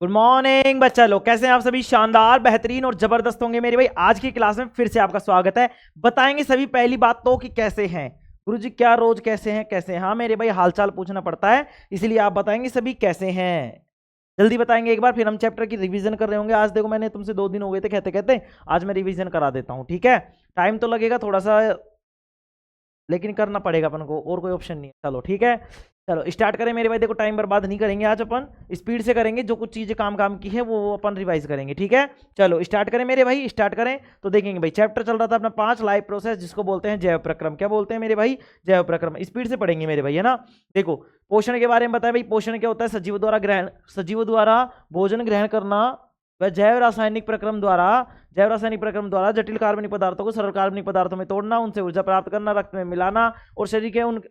Good morning बच्चा लोग, कैसे हैं आप सभी? शानदार, बेहतरीन और जबरदस्त होंगे मेरे भाई। आज की क्लास में फिर से आपका स्वागत है। बताएंगे सभी पहली बात तो कि कैसे हैं गुरुजी, क्या रोज कैसे हैं? कैसे हैं? हाँ मेरे भाई, हालचाल पूछना पड़ता है, इसलिए आप बताएंगे सभी कैसे हैं। जल्दी बताएंगे एक बार, फिर हम चैप्टर की रिवीजन कर रहे होंगे। आज देखो, मैंने तुमसे 2 दिन हो गए थे कहते कहते, आज मैं रिवीजन करा देता हूँ, ठीक है? टाइम तो लगेगा थोड़ा सा, लेकिन करना पड़ेगा अपन को, और कोई ऑप्शन नहीं है। चलो ठीक है, चलो स्टार्ट करें मेरे भाई। देखो टाइम बर्बाद नहीं करेंगे आज, अपन स्पीड से करेंगे। जो कुछ चीजें काम काम की है वो अपन रिवाइज करेंगे, ठीक है? चलो स्टार्ट करें मेरे भाई, स्टार्ट करें। तो देखेंगे भाई, चैप्टर चल रहा था अपना 5 लाइफ प्रोसेस, जिसको बोलते हैं जैव प्रक्रम। क्या बोलते हैं मेरे भाई? जैव प्रक्रम। स्पीड से पढ़ेंगे मेरे भाई, है ना? देखो, पोषण के बारे में बताया भाई। पोषण क्या होता है? सजीव द्वारा भोजन ग्रहण करना वह जैव रासायनिक प्रक्रम द्वारा जटिल कार्बनिक पदार्थों को सरल कार्बनिक पदार्थों में तोड़ना, उनसे ऊर्जा प्राप्त करना, रक्त में मिलाना और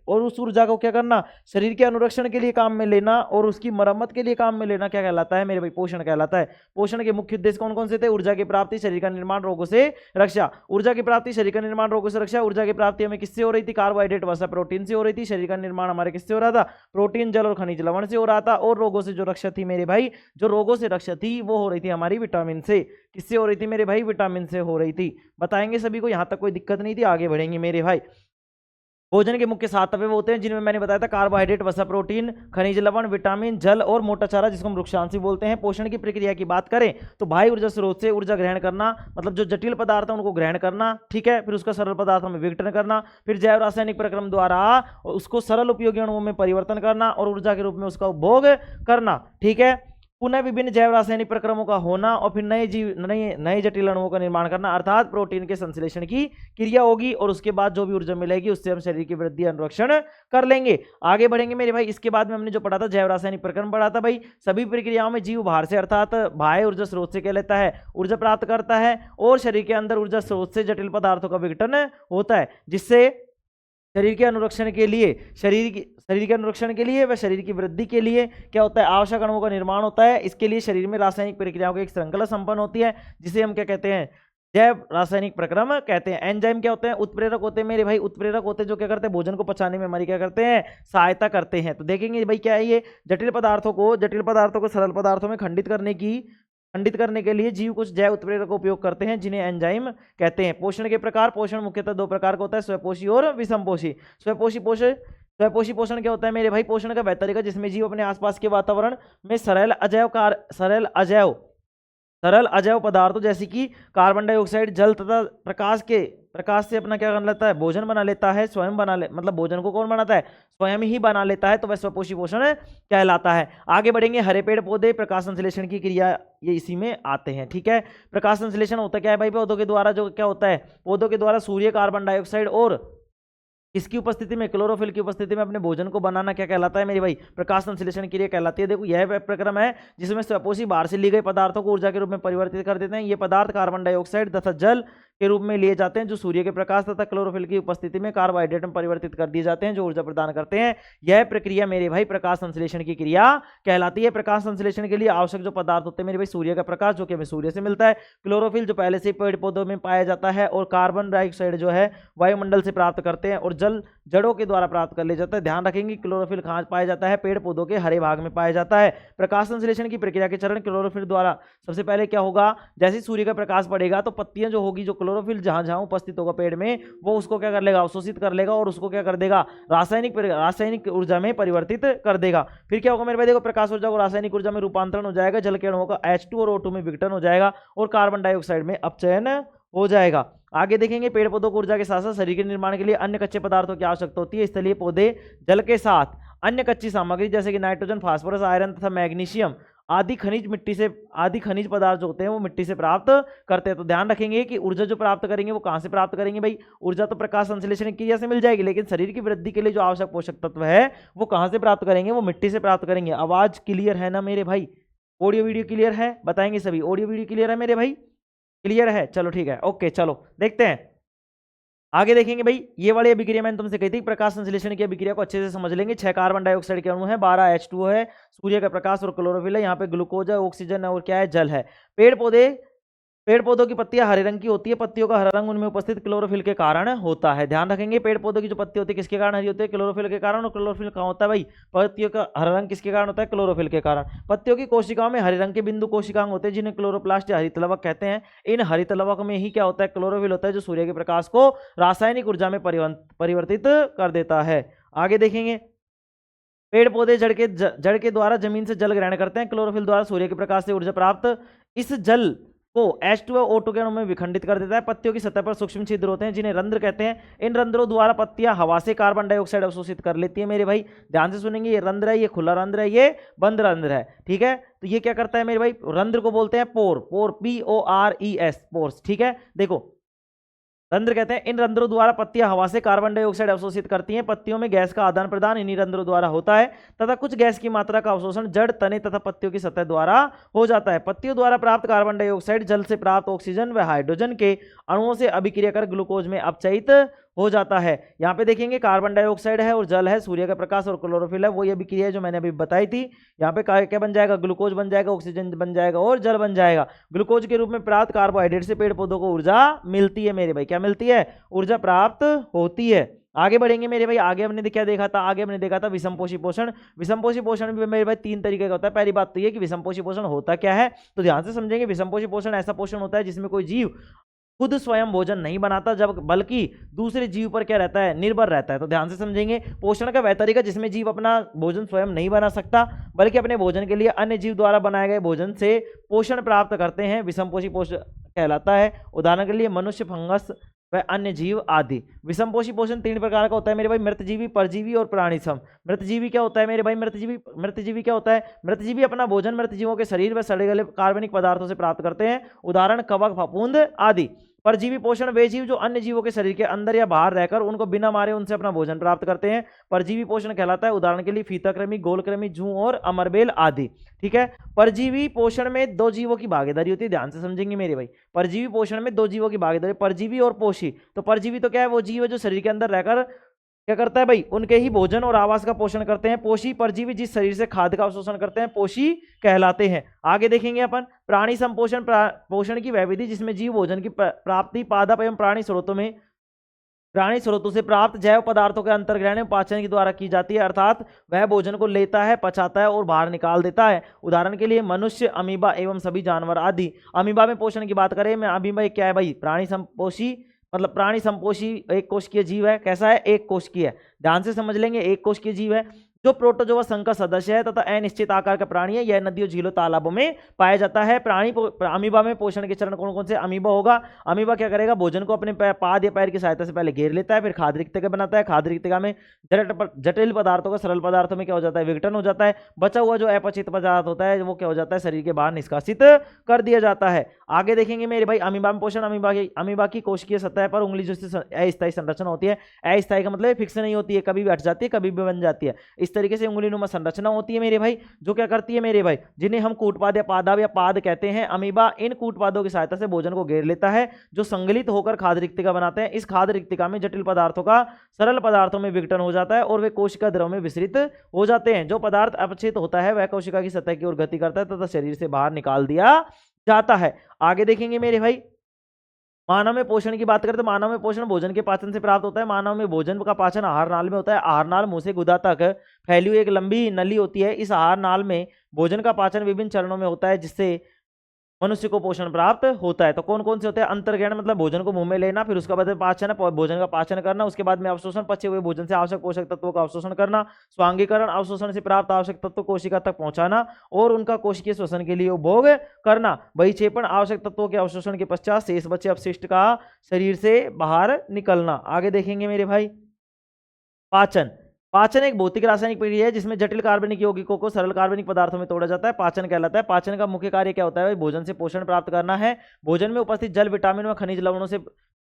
और उस ऊर्जा को क्या करना? शरीर के अनुरक्षण के लिए काम में लेना और उसकी मरम्मत के लिए काम में लेना क्या कहलाता है मेरे भाई? पोषण कहलाता है। पोषण के मुख्य उद्देश्य कौन कौन से थे? ऊर्जा की प्राप्ति, शरीर का निर्माण, रोगों से रक्षा। ऊर्जा की प्राप्ति, शरीर का निर्माण, रोगों से रक्षा। ऊर्जा की प्राप्ति हमें किससे हो रही थी? कार्बोहाइड्रेट वसा प्रोटीन से हो रही थी। शरीर का निर्माण हमारे किससे हो रहा था? प्रोटीन, जल और खनिज लवण से हो रहा था। और रोगों से जो रक्षा थी मेरे भाई, जो रोगों से रक्षा थी वो हो रही थी हमारी विटामिन से। किससे हो रही थी मेरे भाई? विटामिन से हो रही थी। बताएंगे सभी को, यहां तक कोई दिक्कत नहीं थी? आगे बढ़ेंगे मेरे भाई। भोजन के मुख्य 7 तत्व होते हैं, जिनमें मैंने बताया था कार्बोहाइड्रेट, वसा, प्रोटीन, खनिज लवण, विटामिन, जल और मोटा चारा, जिसको हम वृक्षांशी बोलते हैं। पोषण की प्रक्रिया की बात करें तो बाह्य ऊर्जा स्रोत से ऊर्जा ग्रहण करना, मतलब जो जटिल पदार्थ है उनको ग्रहण करना, ठीक है? फिर उसका सरल पदार्थों में विघटन करना, फिर जैव रासायनिक प्रक्रम द्वारा उसको सरल उपयोगी अणुओं में परिवर्तन करना और ऊर्जा के रूप में उसका उपभोग करना, ठीक है? पुनः विभिन्न जैव रासायनिक प्रक्रमों का होना और फिर नए जटिल अणुओं का निर्माण करना, अर्थात प्रोटीन के संश्लेषण की क्रिया होगी और उसके बाद जो भी ऊर्जा मिलेगी उससे हम शरीर की वृद्धि अनुरक्षण कर लेंगे। आगे बढ़ेंगे मेरे भाई। इसके बाद में हमने जो पढ़ा था जैव रासायनिक प्रक्रम पढ़ा था भाई। सभी प्रक्रियाओं में जीव बाहर से अर्थात बाह्य ऊर्जा स्रोत से क्या लेता है? ऊर्जा प्राप्त करता है और शरीर के अंदर ऊर्जा स्रोत से जटिल पदार्थों का विघटन होता है, जिससे शरीर के अनुरक्षण के लिए व शरीर की वृद्धि के लिए क्या होता है? आवश्यक अणुओं का निर्माण होता है। इसके लिए शरीर में रासायनिक प्रक्रियाओं की एक श्रृंखला संपन्न होती है, जिसे हम क्या कहते हैं? जैव रासायनिक प्रक्रम कहते हैं। एंजाइम क्या होते हैं? उत्प्रेरक होते हैं मेरे भाई। उत्प्रेरक होते हैं जो क्या करते हैं? भोजन को पचाने में हमारी क्या करते हैं? सहायता करते हैं। तो देखेंगे भाई क्या है ये? जटिल पदार्थों को सरल पदार्थों में खंडित करने के लिए जीव कुछ जैव उत्प्रेरक का उपयोग करते हैं, जिन्हें एंजाइम कहते हैं। पोषण के प्रकार। पोषण मुख्यतः 2 प्रकार का होता है, स्वपोषी और विषमपोषी। स्वपोषी पोषण क्या होता है मेरे भाई? पोषण का वह तरीका जिसमें जीव अपने आसपास के वातावरण में सरल अजैव पदार्थों जैसे कि कार्बन डाइऑक्साइड, जल तथा प्रकाश से अपना क्या कर लेता है? भोजन बना लेता है। मतलब भोजन को कौन बनाता है? स्वयं ही बना लेता है, तो वह स्वपोषी पोषण कहलाता है। आगे बढ़ेंगे। हरे पेड़ पौधे प्रकाश संश्लेषण की क्रिया ये इसी में आते हैं, ठीक है? प्रकाश संश्लेषण होता क्या है भाई? पौधों के द्वारा जो क्या होता है? पौधों के द्वारा सूर्य, कार्बन डाइऑक्साइड और इसकी उपस्थिति में, क्लोरोफिल की उपस्थिति में अपने भोजन को बनाना क्या कहलाता है मेरे भाई? प्रकाश संश्लेषण की क्रिया कहलाती है। देखो, यह वह प्रक्रम है जिसमें स्वपोषी बाहर से ली गई पदार्थों को ऊर्जा के रूप में परिवर्तित कर देते हैं। ये पदार्थ कार्बन डाइऑक्साइड तथा जल के रूप में लिए जाते हैं, जो सूर्य के प्रकाश तथा क्लोरोफिल की उपस्थिति में कार्बोहाइड्रेट में परिवर्तित कर दिए जाते हैं, जो ऊर्जा प्रदान करते हैं। यह प्रक्रिया मेरे भाई प्रकाश संश्लेषण की क्रिया कहलाती है। प्रकाश संश्लेषण के लिए आवश्यक जो पदार्थ होते हैं मेरे भाई, सूर्य का प्रकाश जो कि हमें सूर्य से मिलता है, क्लोरोफिल जो पहले से पेड़ पौधों में पाया जाता है, और कार्बन डाइऑक्साइड जो है वायुमंडल से प्राप्त करते हैं, और जल जड़ों के द्वारा प्राप्त कर लिया जाता है। ध्यान रखेंगे क्लोरोफिल कहाँ पाया जाता है? पेड़ पौधों के हरे भाग में पाया जाता है। प्रकाश संश्लेषण की प्रक्रिया के चरण। क्लोरोफिल द्वारा सबसे पहले क्या होगा? जैसे सूर्य का प्रकाश पड़ेगा तो पत्तियां जो होगी, जो क्लोरोफिल जहां जहां उपस्थित होगा पेड़ में, वो उसको क्या कर लेगा? अवशोषित कर लेगा और उसको क्या कर देगा? रासायनिक ऊर्जा में परिवर्तित कर देगा। फिर क्या होगा मेरे भाई? देखो, प्रकाश ऊर्जा को रासायनिक ऊर्जा में रूपांतरण हो जाएगा, जल के अणुओं का H2 और O2 में विघटन हो जाएगा और कार्बन डाइऑक्साइड में अपचयन हो जाएगा। आगे देखेंगे। पेड़ पौधों को ऊर्जा के साथ साथ शरीर के निर्माण के लिए अन्य कच्चे पदार्थों की आवश्यकता होती है। स्थलीय पौधे जल के साथ अन्य कच्ची सामग्री जैसे कि नाइट्रोजन, फास्फोरस, आयरन तथा मैग्नीशियम आदि खनिज पदार्थ जो होते हैं वो मिट्टी से प्राप्त करते हैं। तो ध्यान रखेंगे कि ऊर्जा जो प्राप्त करेंगे वो कहां से प्राप्त करेंगे भाई? ऊर्जा तो प्रकाश संश्लेषण की क्रिया से मिल जाएगी, लेकिन शरीर की वृद्धि के लिए जो आवश्यक पोषक तत्व है वो कहां से प्राप्त करेंगे? वो मिट्टी से प्राप्त करेंगे। आवाज क्लियर है ना मेरे भाई? ऑडियो वीडियो क्लियर है? बताएंगे सभी। ऑडियो वीडियो क्लियर है मेरे भाई? क्लियर है? चलो ठीक है, ओके। चलो देखते हैं, आगे देखेंगे भाई। ये वाली अभिक्रिया मैंने तुमसे कही थी, प्रकाश संश्लेषण की अभिक्रिया को अच्छे से समझ लेंगे। 6 कार्बन डाइऑक्साइड के अणु है, 12 H2O है, सूर्य का प्रकाश और क्लोरोफिल है, यहाँ पे ग्लूकोज है, ऑक्सीजन है और क्या है? जल है। पेड़ पौधे पेड़ पौधों की पत्तियां हरे रंग की होती है, पत्तियों का हरा रंग उनमें उपस्थित क्लोरोफिल के कारण होता है। ध्यान रखेंगे, पेड़ पौधों की जो पत्ती होती है किसके कारण हरी होती है? क्लोरोफिल के कारण। और क्लोरोफिल कहाँ होता है भाई? पत्तियों का हरा रंग किसके कारण होता है? क्लोरोफिल के कारण। पत्तियों की कोशिकाओं में हरे रंग के बिंदु कोशिकांग होते हैं जिन्हें क्लोरोप्लास्ट या हरितलवक कहते हैं। इन हरितलवक में ही क्या होता है? क्लोरोफिल होता है, जो सूर्य के प्रकाश को रासायनिक ऊर्जा में परिवर्तित कर देता है। आगे देखेंगे, पेड़ पौधे जड़ के द्वारा जमीन से जल ग्रहण करते हैं, क्लोरोफिल द्वारा सूर्य के प्रकाश से ऊर्जा प्राप्त इस जल को H2O और O2 के अणु में विखंडित कर देता है। पत्तियों की सतह पर सूक्ष्म छिद्र होते हैं जिन्हें रंध्र कहते हैं। इन रंध्रों द्वारा पत्तियां हवा से कार्बन डाइऑक्साइड अवशोषित कर लेती है मेरे भाई। ध्यान से सुनेंगे, ये रंध्र है, ये खुला रंध्र है, ये बंद रंध्र है, ठीक है। तो ये क्या करता है मेरे भाई? रंध्र को बोलते हैं पोर, PORES, पोर्स, ठीक है। देखो, रंध्र कहते हैं, इन रंध्रों द्वारा पत्तियां हवा से कार्बन डाइऑक्साइड अवशोषित करती हैं। पत्तियों में गैस का आदान प्रदान इन्हीं रंध्रों द्वारा होता है तथा कुछ गैस की मात्रा का अवशोषण जड़, तने तथा पत्तियों की सतह द्वारा हो जाता है। पत्तियों द्वारा प्राप्त कार्बन डाइऑक्साइड जल से प्राप्त ऑक्सीजन व हाइड्रोजन के अणुओं से अभिक्रिया कर ग्लूकोज में अपचयित हो जाता है। यहाँ पे देखेंगे, कार्बन डाइऑक्साइड है और जल है, सूर्य का प्रकाश और क्लोरोफिल है, वो ये अभिक्रिया है जो मैंने अभी बताई थी। यहाँ पे क्या बन जाएगा? ग्लूकोज बन जाएगा, ऑक्सीजन बन जाएगा और जल बन जाएगा। ग्लूकोज के रूप में प्राप्त कार्बोहाइड्रेट से पेड़ पौधों को ऊर्जा मिलती है मेरे भाई। क्या मिलती है? ऊर्जा प्राप्त होती है। आगे बढ़ेंगे मेरे भाई, आगे हमने क्या देखा था? आगे हमने देखा था विषमपोषी पोषण। विषमपोषी पोषण भी मेरे भाई 3 तरीके का होता है। पहली बात तो ये कि विषमपोषी पोषण होता क्या है, तो ध्यान से समझेंगे। विषमपोषी पोषण ऐसा पोषण होता है जिसमें कोई जीव खुद स्वयं भोजन नहीं बनाता, जब बल्कि दूसरे जीव पर क्या रहता है? निर्भर रहता है। तो ध्यान से समझेंगे, पोषण का वह तरीका जिसमें जीव अपना भोजन स्वयं नहीं बना सकता बल्कि अपने भोजन के लिए अन्य जीव द्वारा बनाए गए भोजन से पोषण प्राप्त करते हैं, विषमपोषी पोषण कहलाता है। उदाहरण के लिए मनुष्य, फंगस व अन्य जीव आदि। विषमपोषी पोषण 3 प्रकार का होता है मेरे भाई, मृतजीवी, परजीवी और प्राणीसम। मृतजीवी क्या होता है मेरे भाई? मृतजीवी क्या होता है? मृतजीवी अपना भोजन मृतजीवों के शरीर व सड़े गले कार्बनिक पदार्थों से प्राप्त करते हैं, उदाहरण कवक, फफूंद आदि। परजीवी पोषण वे जीव जो अन्य जीवों के शरीर के अंदर या बाहर रहकर उनको बिना मारे उनसे अपना भोजन प्राप्त करते हैं, परजीवी पोषण कहलाता है। उदाहरण के लिए फीताकृमि, गोलकृमि, जूं और अमरबेल आदि, ठीक है। परजीवी पोषण में 2 जीवों की भागीदारी होती है, ध्यान से समझेंगे मेरे भाई। परजीवी पोषण में 2 जीवों की भागीदारी, परजीवी और पोषी। तो परजीवी तो क्या है? वो जीव है जो शरीर के अंदर रहकर क्या करता है भाई? उनके ही भोजन और आवास का पोषण करते हैं। पोषी परजीवी जिस शरीर से खाद्य का अवशोषण करते हैं, पोषी कहलाते हैं। आगे देखेंगे अपन प्राणी संपोषण, पोषण की वह विधि जिसमें जीव भोजन की प्राप्ति पादप एवं प्राणी स्रोतों से प्राप्त जैव पदार्थों के अंतर्ग्रहण एवं पाचन के द्वारा की जाती है, अर्थात वह भोजन को लेता है, पचाता है और बाहर निकाल देता है। उदाहरण के लिए मनुष्य, अमीबा एवं सभी जानवर आदि। अमीबा में पोषण की बात करें, मैं अमीबा क्या है भाई? प्राणी संपोषी, मतलब प्राणी संपोषी एक कोशिकीय जीव है। कैसा है? एक कोशिकीय। ध्यान से समझ लेंगे, एक कोशिकीय जीव है जो प्रोटोजोआ संघ का सदस्य है तथा अनिश्चित आकार का प्राणी है। यह नदियों, झीलों, तालाबों में पाया जाता है। अमीबा में पोषण के चरण कौन कौन से? अमीबा होगा। अमीबा क्या करेगा? भोजन को अपने पाद या पैर की सहायता से पहले घेर लेता है, फिर खाद्य रिक्तिका बनाता है। खाद्य रिक्तिका में जटिल पदार्थों का सरल पदार्थों में क्या हो जाता है? विघटन हो जाता है। बचा हुआ जो अपचित पदार्थ होता है वो क्या हो जाता है? शरीर के बाहर निष्कासित कर दिया जाता है। आगे देखेंगे मेरे भाई, अमीबा में पोषण। अमीबा की कोशिकीय सतह पर उंगली जैसे अस्थायी संरचना होती है। अस्थायी का मतलब फिक्स नहीं होती है, कभी भी हट जाती है, कभी भी बन जाती है। इस तरीके से उंगलीनुमा संरचना होती है मेरे भाई, जो क्या करती है मेरे भाई? जिन्हें हम कूटपाद या पादप या पाद कहते हैं। अमीबा इन कूटपादों की सहायता से भोजन को घेर लेता है, जो संगलित होकर खाद्य रिक्तिका बनाते हैं। इस खाद्य रिक्तिका में जटिल पदार्थों का सरल पदार्थों में विघटन हो जाता है और वे कोशिका द्रव में विसरित हो जाते हैं। जो पदार्थ अपचित होता है वह कोशिका की सतह की ओर गति करता है तथा शरीर से बाहर निकाल दिया जाता है। आगे देखेंगे मेरे भाई, मानव में पोषण की बात करें तो मानव में पोषण भोजन के पाचन से प्राप्त होता है। मानव में भोजन का पाचन आहार नाल में होता है। आहार नाल मुंह से गुदा तक फैली हुई एक लंबी नली होती है। इस आहार नाल में भोजन का पाचन विभिन्न चरणों में होता है जिससे मनुष्य को पोषण प्राप्त होता है। तो कौन कौन से होते हैं? अंतर्ग्रहण मतलब भोजन को मुंह में लेना, फिर उसके बाद पाचन, भोजन का पाचन करना, उसके बाद में अवशोषण, पचे हुए भोजन से आवश्यक पोषक तत्वों का अवशोषण करना, स्वांगीकरण, अवशोषण से प्राप्त आवश्यक तत्व कोशिका तक पहुंचाना और उनका कोशिकीय श्वसन के लिए उपभोग करना, बहिक्षेपण, आवश्यक तत्वों के अवशोषण के पश्चात शेष बचे अपशिष्ट का शरीर से बाहर निकलना। आगे देखेंगे मेरे भाई, पाचन। पाचन एक भौतिक रासायनिक प्रक्रिया है जिसमें जटिल कार्बनिक यौगिकों को सरल कार्बनिक पदार्थों में तोड़ा जाता है, पाचन कहलाता है। पाचन का मुख्य कार्य क्या होता है? भोजन से पोषण प्राप्त करना है। भोजन में उपस्थित जल, विटामिन व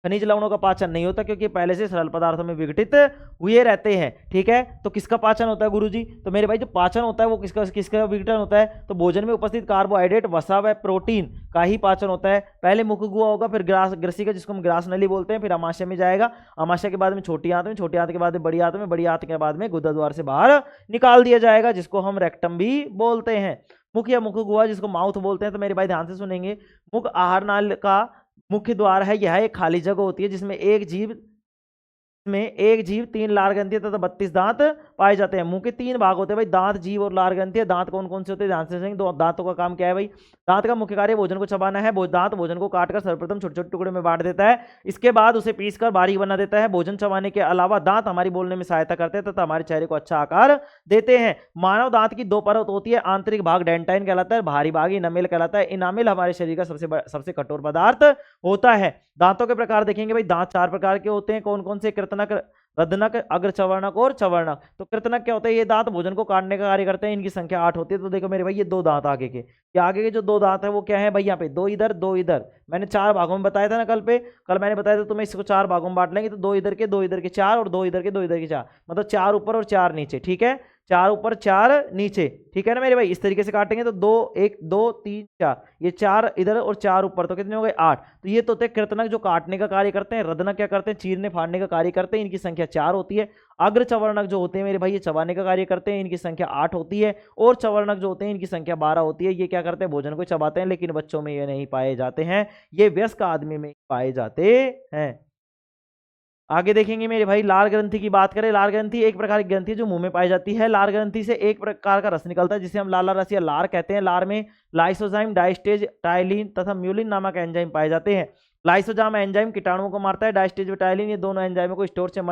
खनिज लवणों का पाचन नहीं होता क्योंकि पहले से सरल पदार्थों में विघटित हुए रहते हैं, ठीक है। तो किसका पाचन होता है गुरुजी? तो मेरे भाई जो पाचन होता है वो किसका विघटन होता है? तो भोजन में उपस्थित कार्बोहाइड्रेट, वसा व प्रोटीन का ही पाचन होता है। पहले मुख गुहा होगा, फिर ग्रसिका जिसको हम ग्रास नली बोलते हैं, फिर अमाशय में जाएगा, अमाशय के बाद में छोटी आंत में, छोटी आंत के बाद में बड़ी आंत में, बड़ी आंत के बाद में गुदा द्वार से बाहर निकाल दिया जाएगा जिसको हम रेक्टम भी बोलते हैं। मुख या मुख गुहा जिसको माउथ बोलते हैं, तो मेरे भाई ध्यान से सुनेंगे। मुख आहार नाल का मुख्य द्वार है, यह एक खाली जगह होती है जिसमें एक जीव 3 लार ग्रंथि तथा 32 दांत पाए जाते हैं। मुंह के 3 भाग होते हैं भाई, दांत, जीव और लार ग्रंथि। दांत कौन कौन से होते हैं ध्यान से सुनेंगे। दो दांतों का काम क्या है भाई, दांत का मुख्य कार्य भोजन को चबाना है। दांत भोजन को काटकर सर्वप्रथम छोटे छोटे टुकड़े में बांट देता है, इसके बाद उसे पीसकर बारीक बना देता है। भोजन चबाने के अलावा दांत हमारी बोलने में सहायता करते हैं तथा हमारे चेहरे को अच्छा आकार देते हैं। मानव दांत की 2 परत होती है, आंतरिक भाग डेंटाइन कहलाता है, बाहरी भाग इनामेल कहलाता है। इनामेल हमारे शरीर का सबसे कठोर पदार्थ होता है। दांतों के प्रकार देखेंगे भाई, दांत 4 प्रकार के होते हैं। कौन कौन से, कृतनक, रदनक, अग्रचवर्णक और चवर्णक। तो कृतनक क्या होता है, ये दांत भोजन को काटने का कार्य करते हैं, इनकी संख्या 8 होती है। तो देखो मेरे भाई, ये 2 दांत आगे के, ये आगे के जो 2 दांत है वो क्या है भाई, यहाँ पे 2 इधर 2 इधर। मैंने 4 भागों में बताया था ना कल मैंने बताया था तुम्हें, इसको 4 भागों में बांट लेंगे, तो 2 इधर के 2 इधर के 4 और 2 इधर के 2 इधर के 4, मतलब 4 ऊपर और 4 नीचे। ठीक है, 4 ऊपर 4 नीचे, ठीक है ना मेरे भाई। इस तरीके से काटेंगे तो 2 1 2 3 4, ये 4 इधर और 4 ऊपर, तो कितने हो गए 8। तो ये तो होते हैं कृतनक जो काटने का कार्य करते हैं। रदनक क्या करते हैं, चीरने फाड़ने का कार्य करते हैं, इनकी संख्या 4 होती है। अग्र चवर्णक जो होते हैं मेरे भाई, ये चबाने का कार्य करते हैं, इनकी संख्या 8 होती है। और चवर्णक जो होते हैं इनकी संख्या 12 होती है। ये क्या करते हैं, भोजन को चबाते हैं, लेकिन बच्चों में ये नहीं पाए जाते हैं, ये वयस्क आदमी में पाए जाते हैं। आगे देखेंगे मेरे भाई, लार ग्रंथि की बात करें। लार ग्रंथि एक प्रकार की ग्रंथि जो मुंह में पाई जाती है। लार ग्रंथि से एक प्रकार का रस निकलता है जिसे हम लाला रस या लार कहते हैं। लार में लाइसोजाइम, डाइस्टेज, टाइलिन तथा म्यूलिन नामक एंजाइम पाए जाते हैं। लाइसोजाइम एंजाइम कीटाणुओं को मारता है, डाइस्टेज व टाइलिन ये दोनों एंजाइमों को स्टोर से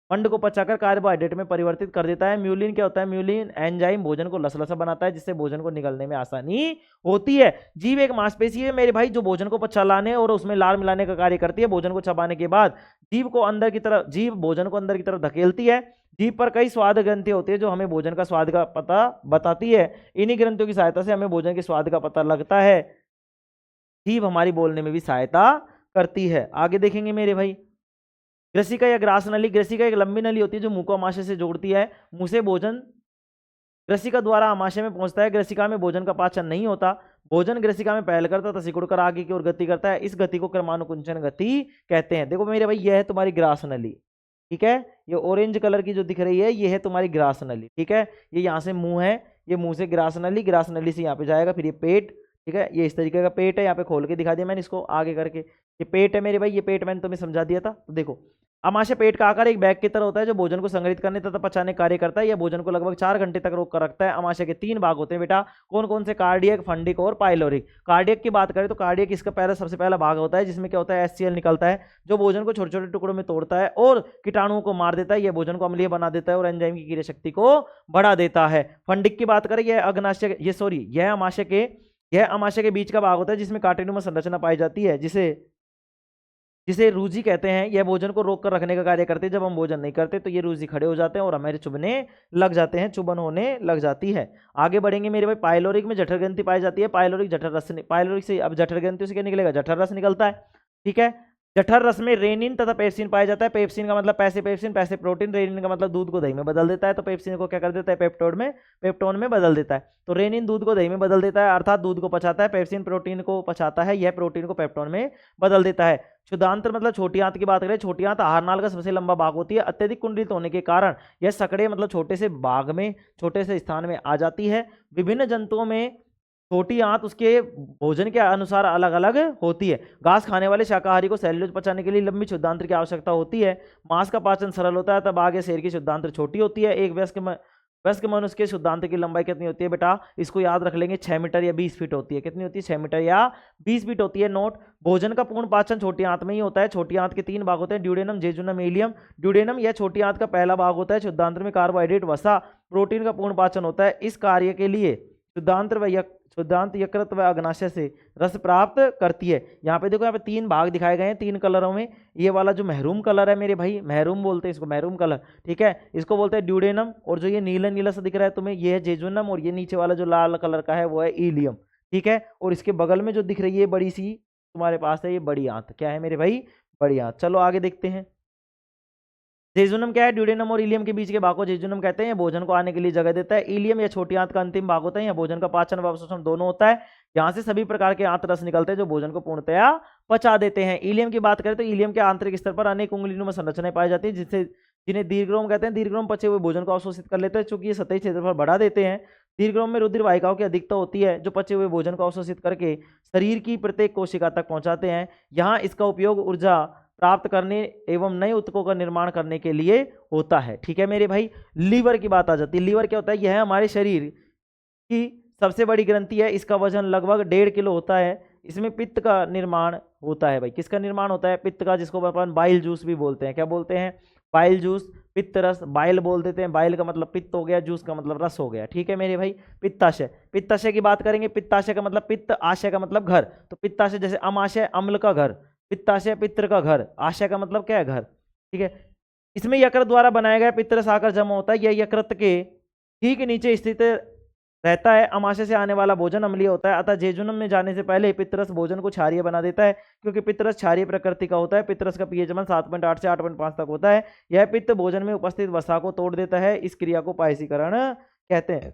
मंड को पचाकर कार्बोहाइड्रेट में परिवर्तित कर देता है। म्यूलिन क्या होता है, म्यूलिन एंजाइम भोजन को लसलसा बनाता है, जिससे भोजन को निगलने में आसानी होती है। जीभ एक मांसपेशी है मेरे भाई, जो भोजन को चलाने और उसमें लार मिलाने का कार्य करती है। भोजन को चबाने के बाद जीभ भोजन को अंदर की तरफ धकेलती है। जीभ पर कई स्वाद ग्रंथि होती है जो हमें भोजन का स्वाद का पता बताती है। इन्हीं ग्रंथियों की सहायता से हमें भोजन के स्वाद का पता लगता है। जीभ हमारी बोलने में भी सहायता करती है। आगे देखेंगे मेरे भाई, ग्रसिका या ग्रास नली। ग्रसिका एक लंबी नली होती है जो मुंह को आमाशय से जोड़ती है। मुंह से भोजन ग्रसिका द्वारा आमाशय में पहुंचता है। ग्रसिका में भोजन का पाचन नहीं होता, भोजन ग्रसिका में पहल करता है, सिकुड़कर आगे की ओर गति करता है। इस गति को क्रमानुकुंचन गति कहते हैं। देखो मेरे भाई, यह है तुम्हारी ग्रास नली, ठीक है। ये ऑरेंज कलर की जो दिख रही है, ये है तुम्हारी ग्रास नली, ठीक है। ये यहाँ से मुंह है, ये मुंह से ग्रास नली से यहाँ पे जाएगा, फिर ये पेट, ठीक है। ये इस तरीके का पेट है, यहाँ पे खोल के दिखा दिया मैंने इसको आगे करके। ये पेट है मेरे भाई, ये पेट मैंने तुम्हें समझा दिया था। तो देखो, आमाशय पेट का आकार एक बैग की तरह होता है जो भोजन को संग्रहित करने तथा पचाने कार्य करता है। यह भोजन को लगभग 4 घंटे तक रोक कर रखता है। आमाशय के 3 भाग होते हैं बेटा, कौन कौन से, कार्डियक, फंडिक और पाइलोरिक। कार्डियक की बात करें तो कार्डियक इसका सबसे पहला भाग होता है, जिसमें क्या होता है, HCl निकलता है, जो भोजन को छोटे छोटे टुकड़ों में तोड़ता है और कीटाणुओं को मार देता है। यह भोजन को अम्लीय बना देता है और एंजाइम की क्रिया शक्ति को बढ़ा देता है। फंडिक की बात करें, यह अमाशय के बीच का भाग होता है जिसमें कार्टिनोमा संरचना पाई जाती है, जिसे रूजी कहते हैं। यह भोजन को रोक कर रखने का कार्य करते हैं। जब हम भोजन नहीं करते तो ये रूजी खड़े हो जाते हैं और हमारे चुभने लग जाते हैं, चुभन होने लग जाती है। आगे बढ़ेंगे मेरे भाई, पाइलोरिक में जठर ग्रंथि पाई जाती है। पाइलोरिक से अब जठर ग्रंथि से क्या निकलेगा, जठर रस निकलता है, ठीक है। जठर रस में रेनिन तथा पेप्सिन पाया जाता है। पेप्सिन का मतलब पैसे प्रोटीन, रेनिन का मतलब दूध को दही में बदल देता है, तो पेप्सिन को क्या कर देता है, पेप्टोन में बदल देता है। तो रेनिन दूध को दही में बदल देता है, अर्थात दूध को पचाता है। पेप्सिन प्रोटीन को पचाता है, यह प्रोटीन को पेप्टोन में बदल देता है। क्षुदांत्र मतलब छोटी आंत की बात करें, छोटी आंत आहार नाल का सबसे लंबा भाग होती है। अत्यधिक कुंडलित होने के कारण यह सकड़े मतलब छोटे से भाग में, छोटे से स्थान में आ जाती है। विभिन्न जंतुओं में छोटी आंत उसके भोजन के अनुसार अलग अलग होती है। घास खाने वाले शाकाहारी को सेल्यूलोज पचाने के लिए लंबी शुद्धांत्र की आवश्यकता होती है। मांस का पाचन सरल होता है, तब आगे शेर की शुद्धांत्र छोटी होती है। एक वयस्क मनुष्य के शुद्धांत्र की लंबाई कितनी होती है बेटा, इसको याद रख लेंगे, 6 मीटर या 20 फीट होती है। कितनी होती है, 6 मीटर या 20 फीट होती है। नोट, भोजन का पूर्ण पाचन छोटी आंत में ही होता है। छोटी आंत के 3 भाग होते हैं, ड्यूडेनम, जेजुनम, इलियम। ड्यूडेनम यह छोटी आंत का पहला भाग होता है। शुद्धांत्र में कार्बोहाइड्रेट, वसा, प्रोटीन का पूर्ण पाचन होता है। इस कार्य के लिए शुद्धांत यकृत व अग्नाशय से रस प्राप्त करती है। यहाँ पे देखो, यहाँ पे 3 भाग दिखाए गए हैं 3 कलरों में। ये वाला जो महरूम कलर है मेरे भाई, महरूम बोलते हैं इसको, महरूम कलर, ठीक है, इसको बोलते हैं ड्यूडेनम। और जो ये नीला नीला सा दिख रहा है तुम्हें, ये है जेजुनम। और ये नीचे वाला जो लाल कलर का है वो है इलियम, ठीक है। और इसके बगल में जो दिख रही है बड़ी सी तुम्हारे पास है, ये बड़ी आंत, क्या है मेरे भाई, बड़ी आंत। चलो आगे देखते हैं। जेजुनम क्या है, ड्यूडेनम और इलियम के बीच के भाग को जेजुनम कहते हैं। भोजन को आने के लिए जगह देता है। इलियम या छोटी आंत का अंतिम भाग होता है, यह भोजन का पाचन व अवशोषण दोनों होता है। यहाँ से सभी प्रकार के आंत रस निकलते हैं जो भोजन को पूर्णतया पचा देते हैं। इलियम की बात करें तो इलियम के आंतरिक स्तर पर अनेक उंगलियों संरचनाएं पाई जाती है, जिन्हें दीर्घ्रोम कहते हैं। दीर्घ्रोम पचे हुए भोजन को अवशोषित कर लेते हैं, चूंकि ये सतही क्षेत्र पर बढ़ा देते हैं। दीर्घ में रुधिर वाहिकाओं की अधिकता होती है जो पचे हुए भोजन को अवशोषित करके शरीर की प्रत्येक कोशिका तक पहुंचाते हैं। यहाँ इसका उपयोग ऊर्जा प्राप्त करने एवं नए ऊतकों का निर्माण करने के लिए होता है। ठीक है मेरे भाई। लीवर की बात आ जाती है। लीवर क्या होता है? यह हमारे शरीर की सबसे बड़ी ग्रंथि है। इसका वजन लगभग 1.5 किलो होता है। इसमें पित्त का निर्माण होता है भाई। किसका निर्माण होता है? पित्त का, जिसको अपन बाइल जूस भी बोलते हैं। क्या बोलते हैं? बाइल जूस, पित्त रस, बाइल बोल देते हैं। बाइल का मतलब पित्त हो गया, जूस का मतलब रस हो गया। ठीक है मेरे भाई। पित्ताशय, पित्ताशय की बात करेंगे। पित्ताशय का मतलब पित्त, आशय का मतलब घर। तो पित्ताशय जैसे अमाशय अम्ल का घर, पित्ताशय पित्र का घर, आशय का मतलब क्या है? घर। ठीक है। इसमें यकृत द्वारा बनाया गया पित्त रस आकर जमा होता है। यह यकृत के ठीक नीचे स्थित रहता है। अमाशय से आने वाला भोजन अम्लीय होता है, अतः जेजुनम में जाने से पहले पित्तरस भोजन को क्षारीय बना देता है। क्योंकि पित्तरस क्षारीय प्रकृति का होता है। पित्तरस का पीएच मान 7.8 से 8.5 तक होता है। यह पित्त भोजन में उपस्थित वसा को तोड़ देता है। इस क्रिया को पायसीकरण कहते हैं।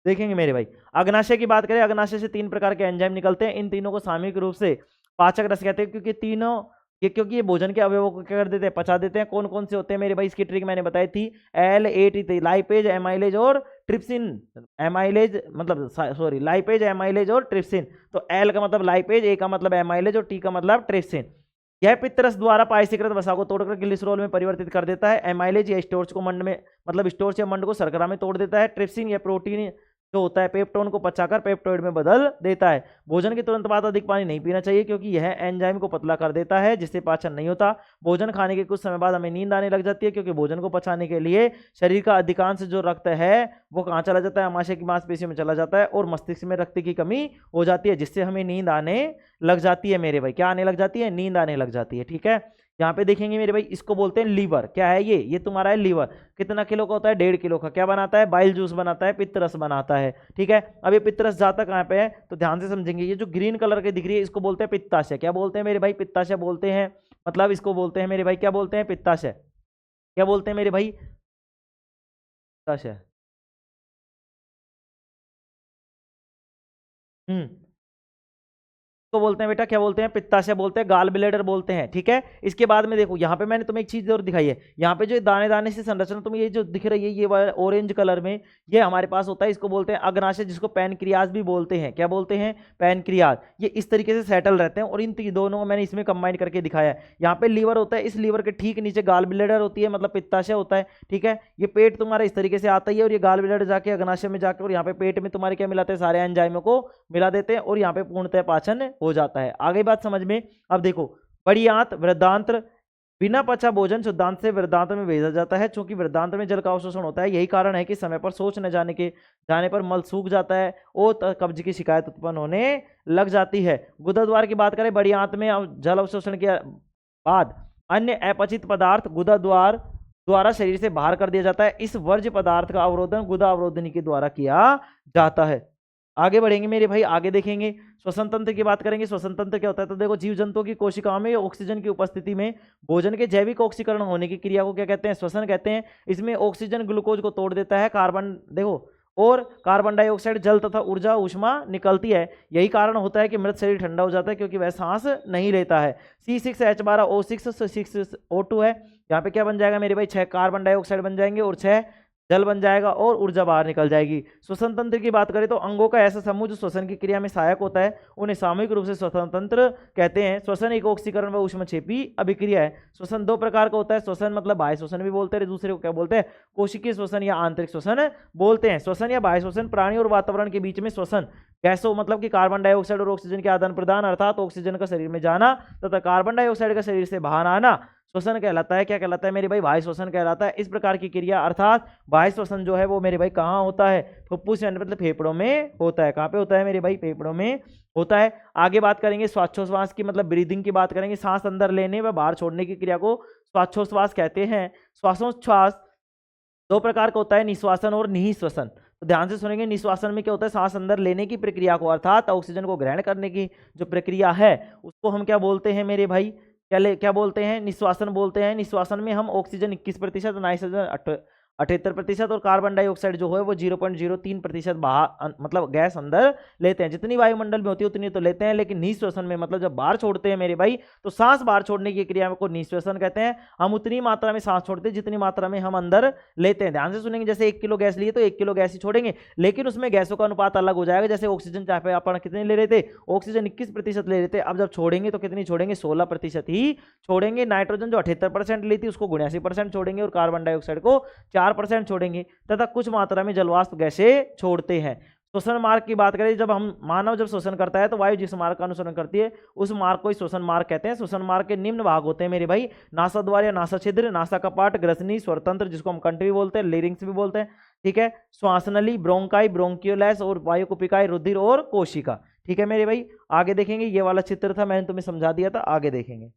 देखेंगे मेरे भाई। अग्नाशय की बात करें। अग्नाशय से 3 प्रकार के एंजाइम निकलते हैं। इन तीनों को सामूहिक रूप से पाचक रस कहते हैं। क्योंकि ये भोजन के अवयवों को क्या कर देते हैं? पचा देते हैं। कौन कौन से होते हैं मेरे भाई? इसकी ट्रिक मैंने बताई थी। LAT, लाइपेज, एमाइलेज और ट्रिप्सिन। एमाइलेज मतलब सॉरी लाइपेज, एमाइलेज और ट्रिप्सिन। तो L का मतलब लाइपेज, A का मतलब एमाइलेज और T का मतलब ट्रिप्सिन। यह पित्तरस द्वारा पायसीकृत वसा को तोड़कर ग्लिसरॉल में परिवर्तित कर देता है। एमाइलेज या स्टोर्च को मंड में मतलब स्टोर्च या मंड को शर्करा में तोड़ देता है। ट्रिप्सिन या प्रोटीन जो होता है पेप्टोन को पचाकर पेप्टोइड में बदल देता है। भोजन के तुरंत बाद अधिक पानी नहीं पीना चाहिए क्योंकि यह एंजाइम को पतला कर देता है जिससे पाचन नहीं होता। भोजन खाने के कुछ समय बाद हमें नींद आने लग जाती है क्योंकि भोजन को पचाने के लिए शरीर का अधिकांश जो रक्त है वो कहाँ चला जाता है? अमाशय की मांसपेशियों में चला जाता है और मस्तिष्क में रक्त की कमी हो जाती है जिससे हमें नींद आने लग जाती है मेरे भाई। क्या आने लग जाती है? नींद आने लग जाती है। ठीक है। यहाँ पे देखेंगे मेरे भाई, इसको बोलते हैं लीवर। क्या है ये तुम्हारा है लीवर। कितना किलो का होता है? 1.5 किलो का। क्या बनाता है? बाइल जूस बनाता है, पित्तरस बनाता है। ठीक है। अब ये पित्तरस जाता कहाँ पे है? तो ध्यान से समझेंगे। ये जो ग्रीन कलर की दिख रही है इसको बोलते हैं पित्ताशय। क्या बोलते हैं मेरे भाई? पित्ताशय बोलते हैं। मतलब इसको बोलते हैं मेरे भाई, क्या बोलते हैं? पित्ताशय। क्या बोलते हैं मेरे भाई? पित्ताशय। को बोलते हैं बेटा, क्या बोलते हैं? पित्ताशय बोलते हैं, गाल ब्लेडर बोलते हैं। ठीक है। इसके बाद में देखो यहाँ पे मैंने तुम्हें एक चीज जरूर दिखाई है। यहाँ पे जो दाने दाने से संरचना तुम्हें ये जो दिख रही है ये ऑरेंज कलर में, ये हमारे पास होता है। इसको बोलते हैं अग्नाशय, जिसको पैनक्रियाज भी बोलते हैं। क्या बोलते हैं? पैनक्रियाज। ये इस तरीके से सेटल रहते हैं और इन दोनों को मैंने इसमें कंबाइन करके दिखाया है। यहाँ पे लीवर होता है, इस लीवर के ठीक नीचे गाल ब्लेडर होती है, मतलब पित्ताशय होता है। ठीक है। ये पेट तुम्हारा इस तरीके से आता है और ये गाल ब्लेडर जाके अग्नाशय में जाकर और यहाँ पे पेट में तुम्हारे क्या मिलाते हैं? सारे एंजाइमों को मिला देते हैं और यहाँ पे पूर्णतः पाचन हो जाता है। आगे बात समझ में। अब देखो, बड़ी आंत, वृद्धांत्र, बिना पचा भोजन शुद्धांत से वृद्धांत्र में भेजा जाता है। चूंकि वृद्धांत्र में जल का अवशोषण होता है, यही कारण है कि समय पर शौच न जाने पर मल सूख जाता है और कब्ज की शिकायत उत्पन्न होने लग जाती है। गुदा द्वार की बात करें, बड़ी आंत में जल अवशोषण के बाद अन्य अपचित पदार्थ गुदा द्वार द्वारा शरीर से बाहर कर दिया जाता है। इस वर्ज्य पदार्थ का अवरोधन गुदा अवरोधनी के द्वारा किया जाता है। आगे बढ़ेंगे मेरे भाई, आगे देखेंगे। श्वसन तंत्र की बात करेंगे। श्वसन तंत्र क्या होता है? तो देखो, जीव जंतुओं की कोशिकाओं में ऑक्सीजन की उपस्थिति में भोजन के जैविक ऑक्सीकरण होने की क्रिया को क्या कहते हैं? श्वसन कहते हैं। इसमें ऑक्सीजन ग्लूकोज को तोड़ देता है। और कार्बन डाइऑक्साइड, जल तथा ऊर्जा ऊष्मा निकलती है। यही कारण होता है कि मृत शरीर ठंडा हो जाता है क्योंकि वह सांस नहीं लेता है। C6H12O6 6O2 है। यहाँ पे क्या बन जाएगा मेरे भाई? 6 कार्बन डाइऑक्साइड बन जाएंगे और 6 जल बन जाएगा और ऊर्जा बाहर निकल जाएगी। श्वसन तंत्र की बात करें तो अंगों का ऐसा समूह जो श्वसन की क्रिया में सहायक होता है उन्हें सामूहिक रूप से श्वसन तंत्र कहते हैं। श्वसन एक ऑक्सीकरण व ऊष्मक्षेपी अभिक्रिया है। श्वसन 2 प्रकार का होता है। श्वसन मतलब बाह्य श्वसन भी बोलते हैं, दूसरे को क्या बोलते हैं? कोशिकीय श्वसन या आंतरिक श्वसन बोलते हैं। श्वसन या बाह्य श्वसन, प्राणी और वातावरण के बीच में श्वसन। गैसों मतलब कि कार्बन डाइऑक्साइड और ऑक्सीजन के आदान प्रदान, अर्थात ऑक्सीजन का शरीर में जाना तथा कार्बन डाइऑक्साइड का शरीर से बाहर आना श्वसन कहलाता है। क्या कहलाता है मेरे भाई? बाह्य श्वसन कहलाता है। इस प्रकार की क्रिया अर्थात बाह्य श्वसन जो है वो मेरे भाई कहाँ होता है? फुफ्फुस मतलब फेफड़ों में होता है। कहाँ पे होता है मेरे भाई? फेफड़ों में होता है। आगे बात करेंगे श्वासोच्छ्वास की, मतलब ब्रीदिंग की बात करेंगे। सांस अंदर लेने व बाहर छोड़ने की क्रिया को श्वासोच्छ्वास कहते हैं। श्वासोच्छ्वास 2 प्रकार का होता है, निश्वासन और निःश्वसन। तो ध्यान से सुनेंगे। निश्वासन में क्या होता है? सांस अंदर लेने की प्रक्रिया को अर्थात ऑक्सीजन को ग्रहण करने की जो प्रक्रिया है उसको हम क्या बोलते हैं मेरे भाई? क्या बोलते हैं? निश्वासन बोलते हैं। निश्वासन में हम ऑक्सीजन 21%, नाइट्रोजन 78% और कार्बन डाइऑक्साइड जो है वो 0.03% बाहर मतलब गैस अंदर लेते हैं। जितनी वायुमंडल में होती है उतनी तो लेते हैं, लेकिन निःश्वसन में मतलब जब बाहर छोड़ते हैं मेरे भाई तो सांस बाहर छोड़ने की क्रिया को निःश्वसन कहते हैं। हम उतनी मात्रा में सांस छोड़ते हैं जितनी मात्रा में हम अंदर लेते हैं। ध्यान से सुनेंगे, जैसे 1 किलो गैस लिए तो 1 किलो गैस ही छोड़ेंगे, लेकिन उसमें गैसों का अनुपात अलग हो जाएगा। जैसे ऑक्सीजन चाहे अपन कितने ले रहे थे, ऑक्सीजन 21% ले रहे थे, अब जब छोड़ेंगे तो कितनी छोड़ेंगे, 16% ही छोड़ेंगे। नाइट्रोजन जो 78% ली थी उसको 79% छोड़ेंगे और कार्बन डाइऑक्साइड को 4% छोड़ेंगे, तथा कुछ मात्रा में जलवाष्प गैसें छोड़ते हैं। श्वसन मार्ग की बात करें, जब हम मानव जब श्वसन करता है तो वायु जिस मार्ग का अनुसरण करती है उस मार्ग को ही श्वसन मार्ग कहते हैं। श्वसन मार्ग के निम्न भाग होते हैं मेरे भाई, नासा द्वार या नासा छिद्र, नासा कपाट, ग्रसनी, स्वरतंत्र जिसको हम कंठ भी बोलते हैं, लेरिंग्स भी बोलते हैं, ठीक है, श्वास नली, ब्रोंकाई, ब्रोंकियोलैस और वायुकुपिकाई, रुधिर और कोशिका। ठीक है मेरे भाई, आगे देखेंगे। ये वाला चित्र था, मैंने तुम्हें समझा दिया था, आगे देखेंगे।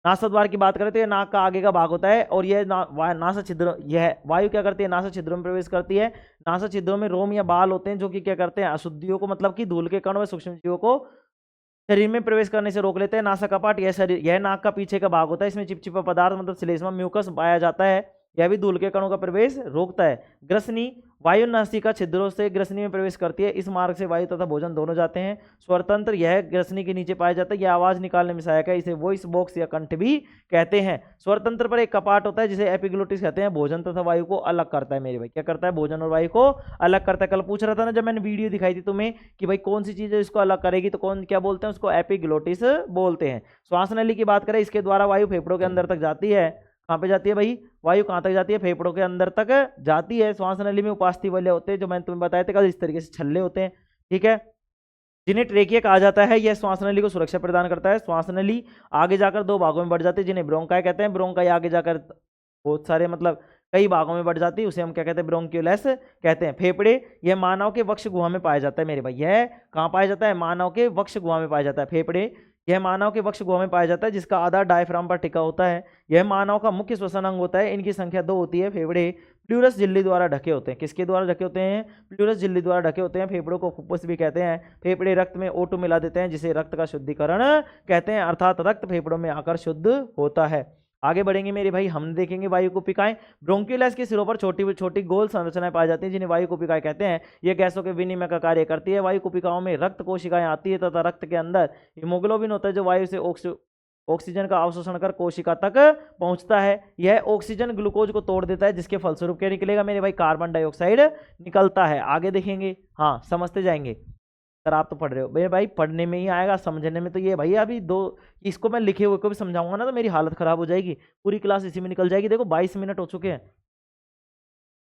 नासा द्वार की बात करें तो ये नाक का आगे का भाग होता है और यह नासा छिद्र, यह वायु क्या करती है, नासा छिद्रों में प्रवेश करती है। नासा छिद्रों में रोम या बाल होते हैं जो कि क्या करते हैं, अशुद्धियों को मतलब कि धूल के कण व सूक्ष्म जीवों को शरीर में प्रवेश करने से रोक लेते हैं। नासा कपाट, यह शरीर, यह नाक का पीछे का भाग होता है, इसमें चिपचिपा पदार्थ मतलब श्लेष्मा म्यूकस पाया जाता है, यह भी धूल के कणों का प्रवेश रोकता है। ग्रसनी, वायु नासिका छिद्रों से ग्रसनी में प्रवेश करती है, इस मार्ग से वायु तथा भोजन दोनों जाते हैं। स्वरतंत्र, यह ग्रसनी के नीचे पाया जाता है, यह आवाज निकालने में सहायक है, इसे वॉइस बॉक्स या कंठ भी कहते हैं। स्वरतंत्र पर एक कपाट होता है जिसे एपिग्लोटिस कहते हैं, भोजन तथा वायु को अलग करता है मेरे भाई, क्या करता है, भोजन और वायु को अलग करता है। कल पूछ रहा था ना जब मैंने वीडियो दिखाई थी तुम्हें कि भाई कौन सी चीज है इसको अलग करेगी, तो कौन क्या बोलते हैं उसको, एपिग्लोटिस बोलते हैं। श्वास नली की बात करें, इसके द्वारा वायु फेफड़ों के अंदर तक जाती है। कहाँ पे जाती है भाई, वायु कहाँ तक जाती है, फेफड़ों के अंदर तक जाती है। श्वास नली में उपास्थि वाले होते हैं जो मैंने तुम्हें बताए थे कल, इस तरीके से छल्ले होते हैं, ठीक है, जिन्हें ट्रेकिया कहा जाता है। यह श्वास नली को सुरक्षा प्रदान करता है। श्वास नली आगे जाकर दो भागों में बढ़ जाती है जिन्हें ब्रोंकाई कहते हैं। ब्रोंकाई आगे जाकर बहुत सारे मतलब कई भागों में बढ़ जाती है, उसे हम क्या कहते हैं, ब्रोंकियोलेस कहते हैं। फेफड़े, यह मानव के वक्ष गुहा में पाया जाता है मेरे भाई, यह कहाँ पाया जाता है, मानव के वक्ष गुहा में पाया जाता है। फेफड़े, यह मानव के वक्ष गुहा में पाया जाता है जिसका आधार डायफ्राम पर टिका होता है। यह मानव का मुख्य श्वसन अंग होता है, इनकी संख्या 2 होती है। फेफड़े प्लूरस झिल्ली द्वारा ढके होते हैं, किसके द्वारा ढके होते हैं, प्लूरस झिल्ली द्वारा ढके होते हैं। फेफड़ों को फुफ्फुस भी कहते हैं। फेफड़े रक्त में O2 मिला देते हैं जिसे रक्त का शुद्धिकरण कहते हैं, अर्थात रक्त फेफड़ों में आकर शुद्ध होता है। आगे बढ़ेंगे मेरे भाई, हम देखेंगे वायु कुपिकाएं। ब्रोंकियोलैस के सिरों पर छोटी छोटी गोल संरचनाएं पाई जाती हैं जिन्हें वायु कुपिकाएं कहते हैं। ये गैसों के विनिमय का कार्य करती है। वायु कुपिकाओं में रक्त कोशिकाएं आती है तथा रक्त के अंदर हीमोग्लोबिन होता है जो वायु से ऑक्सीजन का अवशोषण कर कोशिका तक पहुंचता है। यह ऑक्सीजन ग्लूकोज को तोड़ देता है जिसके फलस्वरूप क्या निकलेगा मेरे भाई, कार्बन डाइऑक्साइड निकलता है। आगे देखेंगे, हाँ समझते जाएंगे। सर आप तो पढ़ रहे हो मेरे भाई, पढ़ने में ही आएगा, समझने में तो ये भाई अभी दो, इसको मैं लिखे हुए को भी समझाऊंगा ना तो मेरी हालत खराब हो जाएगी, पूरी क्लास इसी में निकल जाएगी। देखो 22 मिनट हो चुके हैं,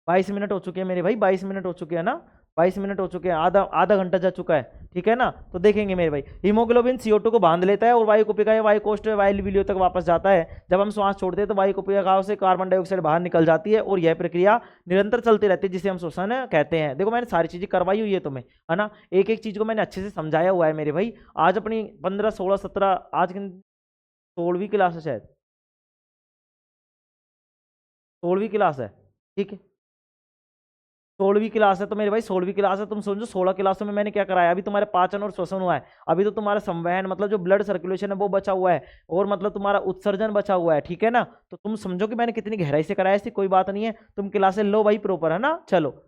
22 मिनट हो चुके हैं मेरे भाई, 22 मिनट हो चुके हैं ना, 22 मिनट हो चुके हैं, आधा आधा घंटा जा चुका है, ठीक है ना। तो देखेंगे मेरे भाई, हीमोग्लोबिन CO2 को बांध लेता है और वायु कुपिका वायु कोष्ठ वायु विलियो तक वापस जाता है। जब हम श्वास छोड़ते हैं तो वायु कुपिकाओं से कार्बन डाइऑक्साइड बाहर निकल जाती है और यह प्रक्रिया निरंतर चलती रहती है जिसे हम श्वसन कहते हैं। देखो मैंने सारी चीजें करवाई हुई है तुम्हें, है ना, एक एक चीज को मैंने अच्छे से समझाया हुआ है मेरे भाई। आज अपनी 15 16 17 आज की 16वीं क्लास है शायद, 16वीं क्लास है, ठीक है, 16वीं क्लास है तो मेरे भाई 16वीं क्लास है, तुम समझो 16 क्लासों में मैंने क्या कराया। अभी तुम्हारे पाचन और श्वसन हुआ है, अभी तो तुम्हारा संवहन मतलब जो ब्लड सर्कुलेशन है वो बचा हुआ है और मतलब तुम्हारा उत्सर्जन बचा हुआ है, ठीक है ना। तो तुम समझो कि मैंने कितनी गहराई से कराया, ऐसी कोई बात नहीं है, तुम क्लासें लो भाई प्रॉपर, है ना। चलो,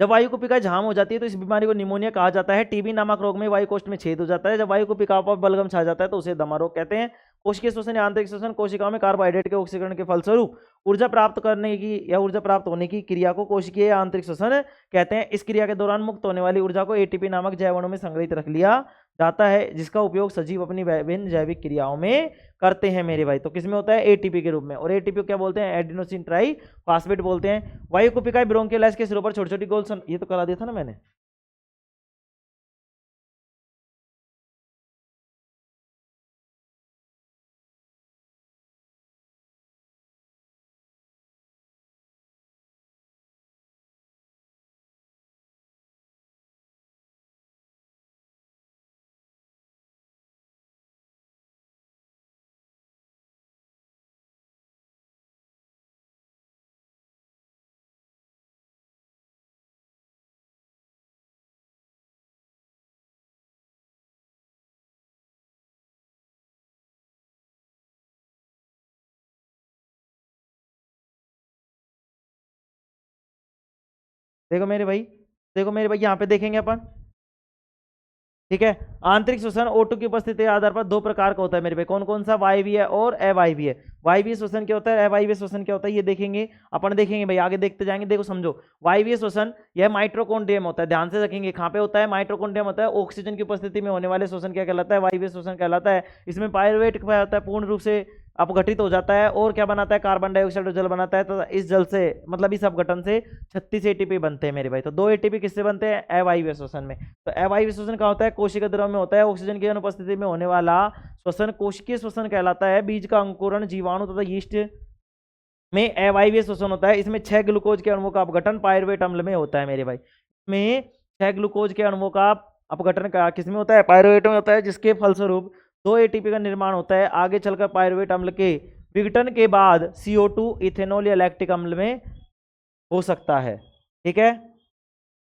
जब वायु कुपिका जाम हो जाती है तो इस बीमारी को निमोनिया कहा जाता है। टीबी नामक रोग में वायु कोष्ठ में छेद हो जाता है। जब वायु कुपिका पर बलगम छा जाता है तो उसे दमा रोग कहते हैं। कोशिकीय श्वसन या आंतरिक श्वसन, कोशिकाओं में कार्बोहाइड्रेट के ऑक्सीकरण के फलस्वरूप ऊर्जा प्राप्त करने की या ऊर्जा प्राप्त होने की क्रिया को कोशिकीय या आंतरिक श्वसन कहते हैं। इस क्रिया के दौरान मुक्त होने वाली ऊर्जा को एटीपी नामक जैव अणु में संग्रहित रख लिया जाता है जिसका उपयोग सजीव अपनी विभिन्न जैविक क्रियाओं में करते हैं मेरे भाई। तो किसमें होता है, एटीपी के रूप में, और एटीपी क्या बोलते हैं, एडिनोसिन ट्राई फास्फेट बोलते हैं। वायु कुपिकाएं ब्रोंकियोलैस के सिरों पर छोटी छोटी गोल ये तो करा दिया था ना मैंने। देखो मेरे भाई, देखो मेरे भाई, यहाँ पे देखेंगे अपन, ठीक है। आंतरिक श्वसन O2 की उपस्थिति के आधार पर दो प्रकार का होता है मेरे पे, कौन कौन सा, वायवीय और अवायवीय। वायवीय श्वसन क्या होता है, अवायवीय श्वसन क्या होता है, ये देखेंगे अपन, देखेंगे भाई, आगे देखते जाएंगे। देखो समझो, वायवीय श्वसन यह माइट्रोकॉन्ड्रियम होता है, ध्यान से रखेंगे कहाँ पे होता है, माइट्रोकॉन्ड्रियम होता है। ऑक्सीजन की उपस्थिति में होने वाले श्वसन क्या कहलाता है, वायवीय श्वसन कहलाता है। इसमें पायरुवेट क्या होता है, पूर्ण रूप से अपघटित हो जाता है और क्या बनाता है, कार्बन डाइऑक्साइड और जल बनाता है। तो इस जल से, मतलब इस अपघटन से 36 एटीपी बनते हैं मेरे भाई। तो 2 एटीपी किससे बनते हैं, अवायवीय श्वसन में। तो अवायवीय श्वसन क्या होता है, कोशिका द्रव में होता है। ऑक्सीजन की अनुपस्थिति में होने वाला श्वसन कोशिकीय श्वसन कहलाता है। बीज का अंकुरण जीवाणु तथा यीस्ट में अवायवीय श्वसन होता है। इसमें 6 ग्लूकोज के अणुओं का अपघटन पायरुवेट अम्ल में होता है मेरे भाई। इसमें 6 ग्लूकोज के अणुओं का अपघटन का किसमें होता है, पायरुवेट में होता है, जिसके फलस्वरूप 2 एटीपी का निर्माण होता है। आगे चलकर पायरुवेट अम्ल के विघटन के बाद CO2 इथेनॉल या लैक्टिक अम्ल में हो सकता है। ठीक है,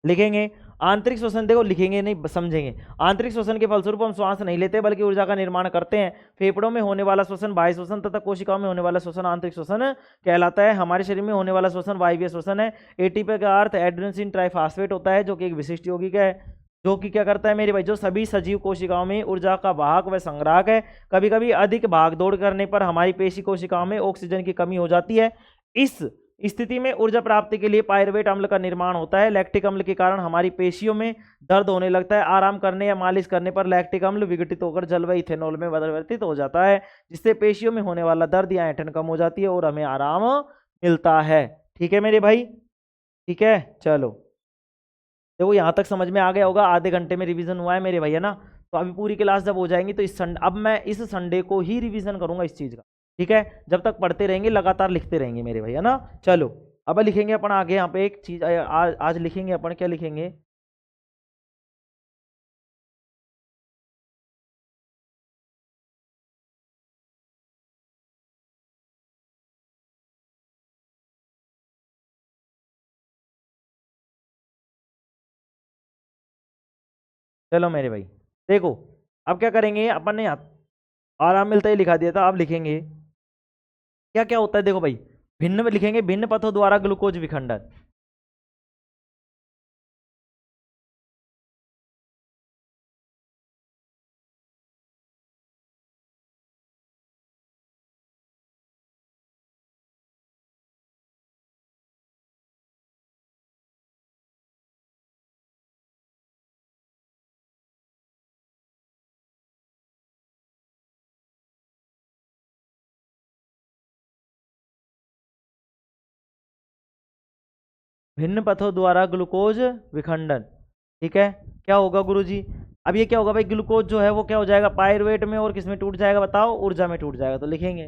लिखेंगे। आंतरिक श्वसन, देखो लिखेंगे नहीं, समझेंगे। आंतरिक श्वसन के फलस्वरूप हम श्वास नहीं लेते बल्कि ऊर्जा का निर्माण करते हैं। फेफड़ों में होने वाला श्वसन बाह्य श्वसन तथा कोशिकाओं में होने वाला श्वसन आंतरिक श्वसन कहलाता है। हमारे शरीर में होने वाला श्वसन वायवीय श्वसन है। एटीपी का अर्थ एड्रेनसिन ट्राइफॉस्फेट होता है, जो कि एक विशिष्ट यौगिक है, जो कि क्या करता है मेरे भाई, जो सभी सजीव कोशिकाओं में ऊर्जा का वाहक व संग्राहक है। कभी कभी अधिक भाग दौड़ करने पर हमारी पेशी कोशिकाओं में ऑक्सीजन की कमी हो जाती है। इस स्थिति में ऊर्जा प्राप्ति के लिए पायरुवेट अम्ल का निर्माण होता है। लैक्टिक अम्ल के कारण हमारी पेशियों में दर्द होने लगता है। आराम करने या मालिश करने पर लैक्टिक अम्ल विघटित होकर जल व इथेनॉल में परिवर्तित हो जाता है, जिससे पेशियों में होने वाला दर्द या ऐंठन कम हो जाती है और हमें आराम मिलता है। ठीक है मेरे भाई, ठीक है, चलो। देखो यहाँ तक समझ में आ गया होगा, आधे घंटे में रिवीजन हुआ है मेरे भाई, है ना। तो अभी पूरी क्लास जब हो जाएंगी तो इस संडे, अब मैं इस संडे को ही रिवीजन करूंगा इस चीज़ का। ठीक है, जब तक पढ़ते रहेंगे, लगातार लिखते रहेंगे मेरे भाई, है ना। चलो, अब लिखेंगे अपन आगे, यहाँ पे एक चीज आज लिखेंगे अपन, क्या लिखेंगे, चलो मेरे भाई। देखो, अब क्या करेंगे अपन ने, आराम मिलता ही लिखा दिया था, अब लिखेंगे क्या क्या होता है। देखो भाई, भिन्न में लिखेंगे, भिन्न पथों द्वारा ग्लूकोज विखंडन। भिन्न पथों द्वारा ग्लूकोज विखंडन, ठीक है। क्या होगा गुरुजी, अब ये क्या होगा भाई, ग्लूकोज जो है वो क्या हो जाएगा, पायरुवेट में और किस में टूट जाएगा बताओ, ऊर्जा में टूट जाएगा। तो लिखेंगे,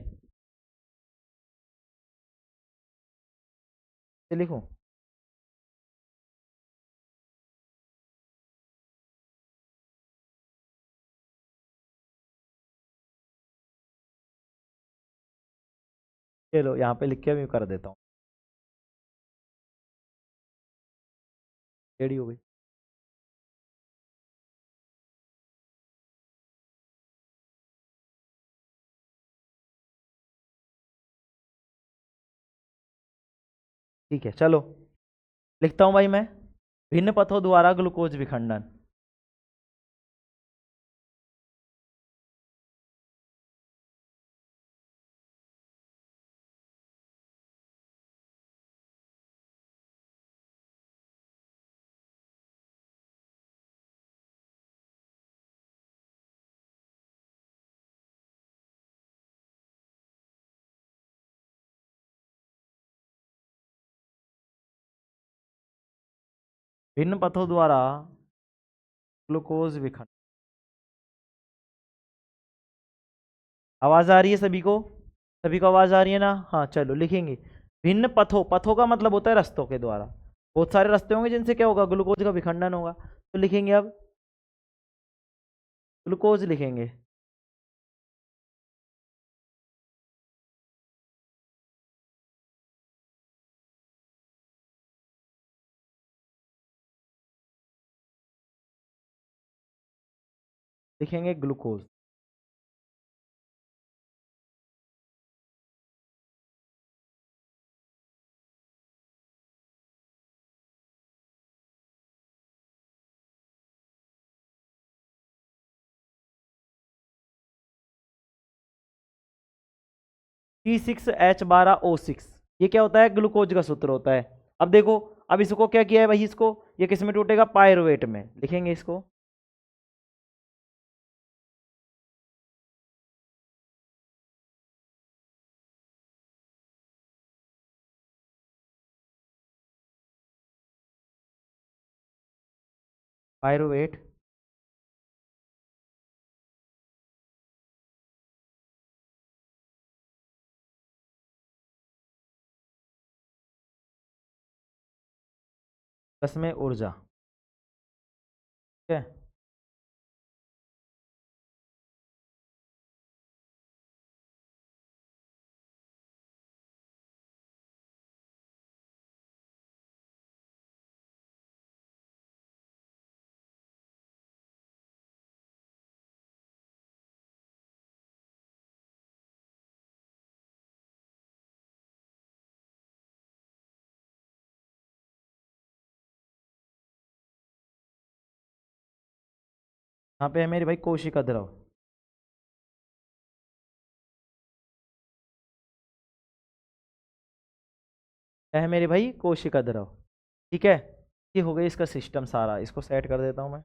ये लिखूं, चलो यहाँ पे लिख के मैं कर देता हूँ, रेडी हो गई। ठीक है, चलो लिखता हूँ भाई मैं, भिन्न पथों द्वारा ग्लूकोज विखंडन। भिन्न पथों द्वारा ग्लूकोज विखंडन, आवाज आ रही है सभी को, सभी को आवाज आ रही है ना, हाँ चलो लिखेंगे। भिन्न पथों, पथों का मतलब होता है रस्तों के द्वारा, बहुत सारे रास्ते होंगे जिनसे क्या होगा, ग्लूकोज का विखंडन होगा। तो लिखेंगे अब, ग्लूकोज लिखेंगे। लिखेंगे ग्लूकोज। C6H12O6। ये क्या होता है? ग्लूकोज का सूत्र होता है। अब देखो, अब इसको क्या किया है भाई, इसको ये किस में टूटेगा? पायरुवेट में। लिखेंगे इसको, पायरुवेट। प्लस में ऊर्जा। ठीक है, यहाँ पे है मेरे भाई कोशिका द्रव। क्या है मेरे भाई? कोशिका द्रव। ठीक है, ये हो गई इसका सिस्टम सारा। इसको सेट कर देता हूँ मैं।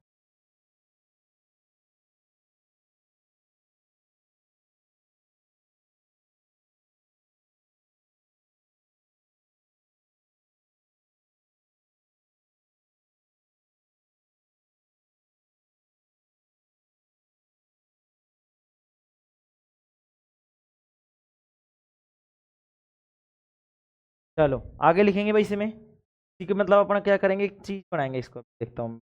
चलो आगे लिखेंगे भाई इसमें। ठीक है, मतलब अपन क्या करेंगे, एक चीज बनाएंगे, इसको देखता हूँ।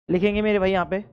लिखेंगे मेरे भाई यहाँ पे।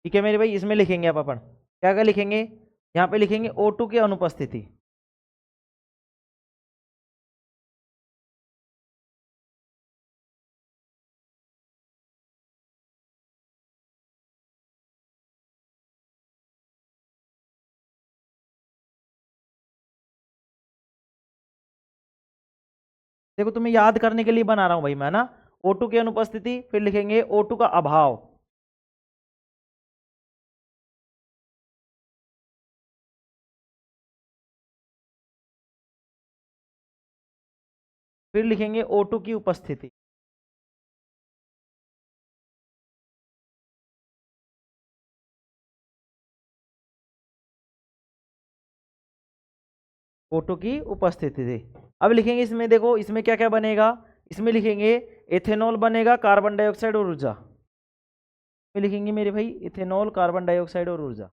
ठीक है मेरे भाई, इसमें लिखेंगे आप अपन क्या क्या लिखेंगे? यहाँ पे लिखेंगे O2 की अनुपस्थिति। देखो तुम्हें याद करने के लिए बना रहा हूं भाई मैं ना। O2 की अनुपस्थिति, फिर लिखेंगे O2 का अभाव, फिर लिखेंगे O2 की उपस्थिति। O2 की उपस्थिति थी। अब लिखेंगे इसमें, देखो इसमें क्या क्या बनेगा। इसमें लिखेंगे एथेनॉल बनेगा, कार्बन डाइऑक्साइड और ऊर्जा। इसमें लिखेंगे मेरे भाई इथेनॉल, कार्बन डाइऑक्साइड और ऊर्जा।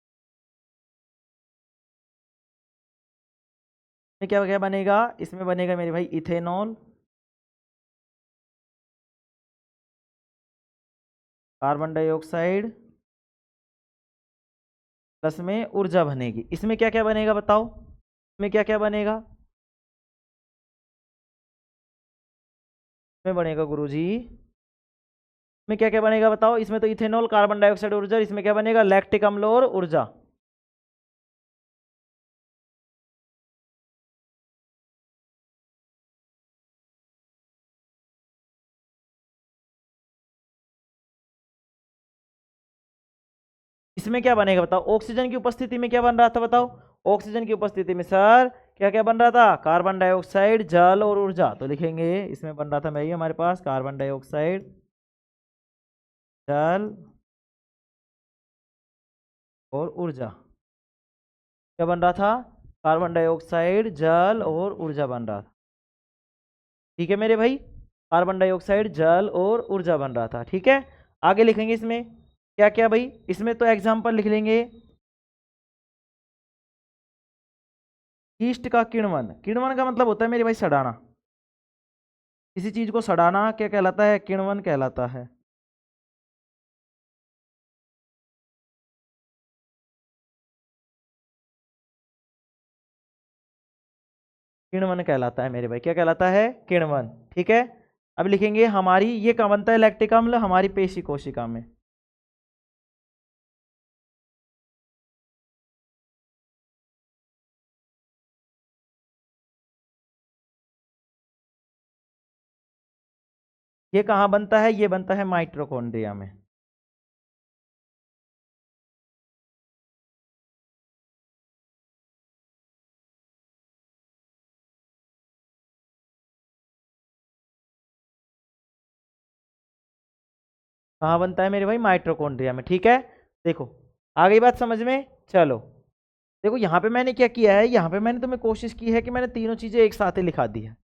इसमें क्या क्या बनेगा, इसमें बनेगा मेरे भाई इथेनॉल, कार्बन डाइऑक्साइड, प्लस में ऊर्जा बनेगी। इसमें क्या क्या बनेगा बताओ, इसमें क्या क्या बनेगा। इसमें बनेगा गुरुजी, इसमें क्या क्या बनेगा बताओ। इसमें तो इथेनॉल, कार्बन डाइऑक्साइड, ऊर्जा। इसमें क्या बनेगा, लैक्टिक अम्ल और ऊर्जा। इसमें क्या बनेगा बताओ, ऑक्सीजन की उपस्थिति में क्या बन रहा था बताओ। ऑक्सीजन की उपस्थिति में सर क्या क्या बन रहा था, कार्बन डाइऑक्साइड, जल और ऊर्जा। तो लिखेंगे इसमें बन रहा था भाई हमारे पास कार्बन डाइऑक्साइड, जल और ऊर्जा। क्या बन रहा था, कार्बन डाइऑक्साइड, जल और ऊर्जा बन रहा था। ठीक है मेरे भाई, कार्बन डाइऑक्साइड, जल और ऊर्जा बन रहा था। ठीक है, आगे लिखेंगे इसमें क्या क्या भाई। इसमें तो एग्जाम्पल लिख लेंगे, ईस्ट का किण्वन। किण्वन का मतलब होता है मेरे भाई सड़ाना। किसी चीज को सड़ाना क्या कहलाता है, किण्वन कहलाता है। किण्वन कहलाता है मेरे भाई, क्या कहलाता है, किण्वन। ठीक है, अब लिखेंगे हमारी, ये कहाँ बनता है लैक्टिक अम्ल, हमारी पेशी कोशिका में। ये कहाँ बनता है, ये बनता है माइटोकॉन्ड्रिया में। कहाँ बनता है मेरे भाई, माइटोकॉन्ड्रिया में। ठीक है, देखो आ गई बात समझ में। चलो देखो यहाँ पे मैंने क्या किया है, यहाँ पे मैंने तुम्हें कोशिश की है कि मैंने तीनों चीजें एक साथ ही लिखा दी है।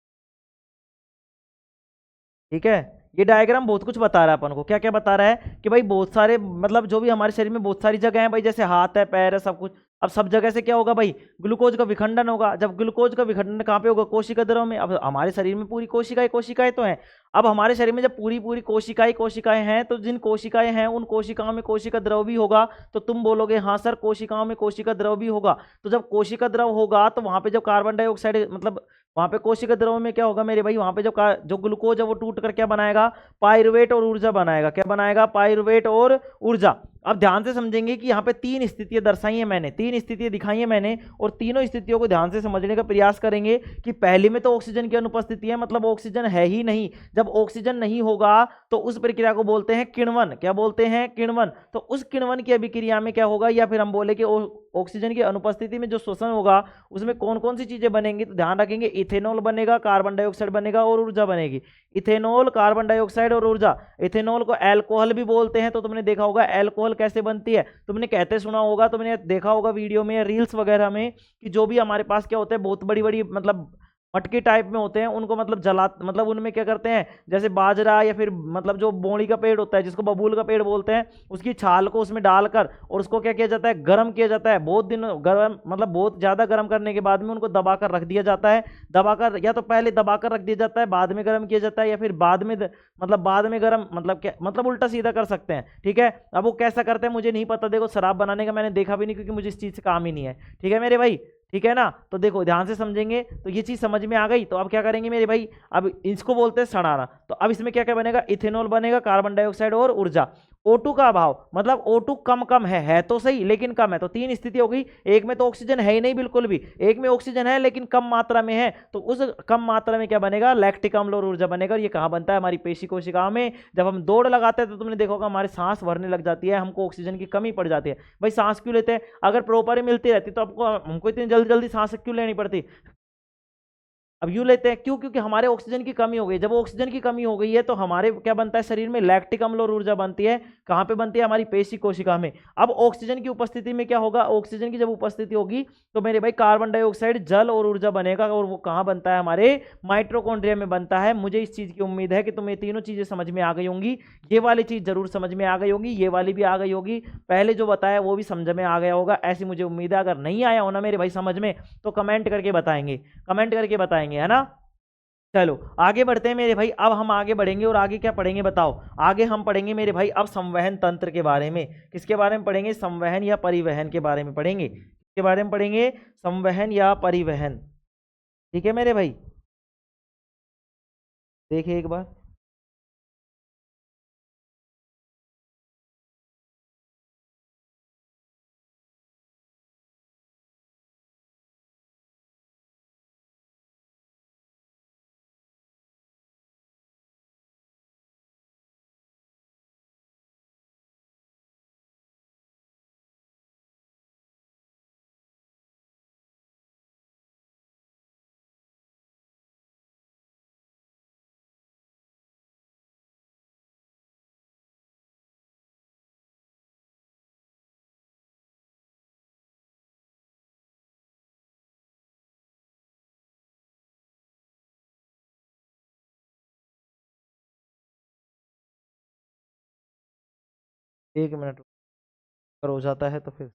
ठीक है, ये डायग्राम बहुत कुछ बता रहा है अपन को। क्या क्या बता रहा है कि भाई बहुत सारे, मतलब जो भी हमारे शरीर में बहुत सारी जगह है भाई, जैसे हाथ है, पैर है, सब कुछ। अब सब जगह से क्या होगा भाई, ग्लूकोज का विखंडन होगा। जब ग्लूकोज का विखंडन कहाँ पे होगा, कोशिका द्रव में। अब हमारे शरीर में पूरी कोशिकाएं कोशिकाएं तो हैं। अब हमारे शरीर में जब पूरी पूरी कोशिकाएं कोशिकाएं हैं, तो जिन कोशिकाएं हैं उन कोशिकाओं में कोशिका द्रव भी होगा। तो तुम बोलोगे हाँ सर कोशिकाओं में कोशिका द्रव भी होगा। तो जब कोशिका द्रव होगा तो वहां पे जब कार्बन डाइऑक्साइड, मतलब वहां पे कोशिका द्रव में क्या होगा मेरे भाई, वहां पे जब जो ग्लूकोज है वो टूट कर क्या बनाएगा, पाइरुवेट और ऊर्जा बनाएगा। क्या बनाएगा, पाइरुवेट और ऊर्जा। अब ध्यान से समझेंगे कि यहाँ पे तीन स्थितियां दर्शाई हैं मैंने, तीन स्थितियां दिखाई हैं मैंने, और तीनों स्थितियों को ध्यान से समझने का प्रयास करेंगे। कि पहली में तो ऑक्सीजन की अनुपस्थिति है, मतलब ऑक्सीजन है ही नहीं। जब ऑक्सीजन नहीं होगा तो उस प्रक्रिया को बोलते हैं किण्वन। क्या बोलते हैं, किण्वन। तो उस किण्वन की अभिक्रिया में क्या होगा, या फिर हम बोले कि ऑक्सीजन की अनुपस्थिति में जो शोषण होगा उसमें कौन कौन सी चीजें बनेंगी। तो ध्यान रखेंगे, इथेनॉल बनेगा, कार्बन डाइऑक्साइड बनेगा और ऊर्जा बनेगी। इथेनॉल, कार्बन डाइऑक्साइड और ऊर्जा। इथेनॉल को अल्कोहल भी बोलते हैं। तो तुमने देखा होगा अल्कोहल कैसे बनती है, तुमने कहते सुना होगा, तुमने देखा होगा वीडियो में, रील्स वगैरह में, कि जो भी हमारे पास क्या होता है, बहुत बड़ी बड़ी मतलब मटके टाइप में होते हैं, उनको मतलब जला, मतलब उनमें क्या करते हैं, जैसे बाजरा या फिर मतलब जो बोड़ी का पेड़ होता है, जिसको बबूल का पेड़ बोलते हैं, उसकी छाल को उसमें डालकर और उसको क्या किया जाता है, गर्म किया जाता है। बहुत दिन गर्म, मतलब बहुत ज़्यादा गर्म करने के बाद में उनको दबाकर रख दिया जाता है। दबाकर, या तो पहले दबाकर रख दिया जाता है, बाद में गर्म किया जाता है, या फिर बाद में मतलब बाद में गर्म, मतलब क्या, मतलब उल्टा सीधा कर सकते हैं। ठीक है, अब वो कैसा करते हैं मुझे नहीं पता। देखो शराब बनाने का मैंने देखा भी नहीं, क्योंकि मुझे इस चीज़ से काम ही नहीं है। ठीक है मेरे भाई, ठीक है ना। तो देखो ध्यान से समझेंगे तो ये चीज समझ में आ गई। तो अब क्या करेंगे मेरे भाई, अब इसको बोलते हैं सड़ाना। तो अब इसमें क्या क्या बनेगा, इथेनॉल बनेगा, कार्बन डाइऑक्साइड और ऊर्जा। O2 का अभाव मतलब O2 कम कम है तो सही लेकिन कम है, तो तीन स्थिति हो गई। एक में तो ऑक्सीजन है ही नहीं बिल्कुल भी, एक में ऑक्सीजन है लेकिन कम मात्रा में है, तो उस कम मात्रा में क्या बनेगा, लैक्टिक अम्ल और ऊर्जा बनेगा। ये कहाँ बनता है, हमारी पेशी कोशिकाओं में। जब हम दौड़ लगाते हैं तो तुमने देखा होगा हमारे सांस भरने लग जाती है, हमको ऑक्सीजन की कमी पड़ जाती है। भाई सांस क्यों लेते हैं, अगर प्रॉपर ही मिलती रहती तो हमको इतनी जल्दी जल्दी सांस क्यों लेनी पड़ती। अब यूं लेते हैं क्यों, क्योंकि हमारे ऑक्सीजन की कमी हो गई। जब ऑक्सीजन की कमी हो गई है तो हमारे क्या बनता है, शरीर में लैक्टिक अम्ल और ऊर्जा बनती है। कहां पे बनती है, हमारी पेशी कोशिका में। अब ऑक्सीजन की उपस्थिति में क्या होगा, ऑक्सीजन की जब उपस्थिति होगी तो मेरे भाई कार्बन डाइऑक्साइड जल और ऊर्जा बनेगा, और वो कहां बनता है, हमारे माइट्रोकॉन्ड्रिया में बनता है। मुझे इस चीज की उम्मीद है कि तुम्हें तीनों चीजें समझ में आ गई होंगी। ये वाली चीज जरूर समझ में आ गई होगी, ये वाली भी आ गई होगी, पहले जो बताया वो भी समझ में आ गया होगा, ऐसी मुझे उम्मीद है। अगर नहीं आया हो ना मेरे भाई समझ में, तो कमेंट करके बताएंगे, कमेंट करके बताएंगे, है ना। चलो आगे बढ़ते हैं मेरे भाई। अब हम आगे बढ़ेंगे और आगे क्या पढ़ेंगे बताओ। आगे हम पढ़ेंगे मेरे भाई अब संवहन तंत्र के बारे में। किसके बारे में पढ़ेंगे, संवहन या परिवहन के बारे में पढ़ेंगे। किसके बारे में पढ़ेंगे, संवहन या परिवहन। ठीक है मेरे भाई, देखिए एक बार। एक मिनट, अगर हो जाता है तो फिर।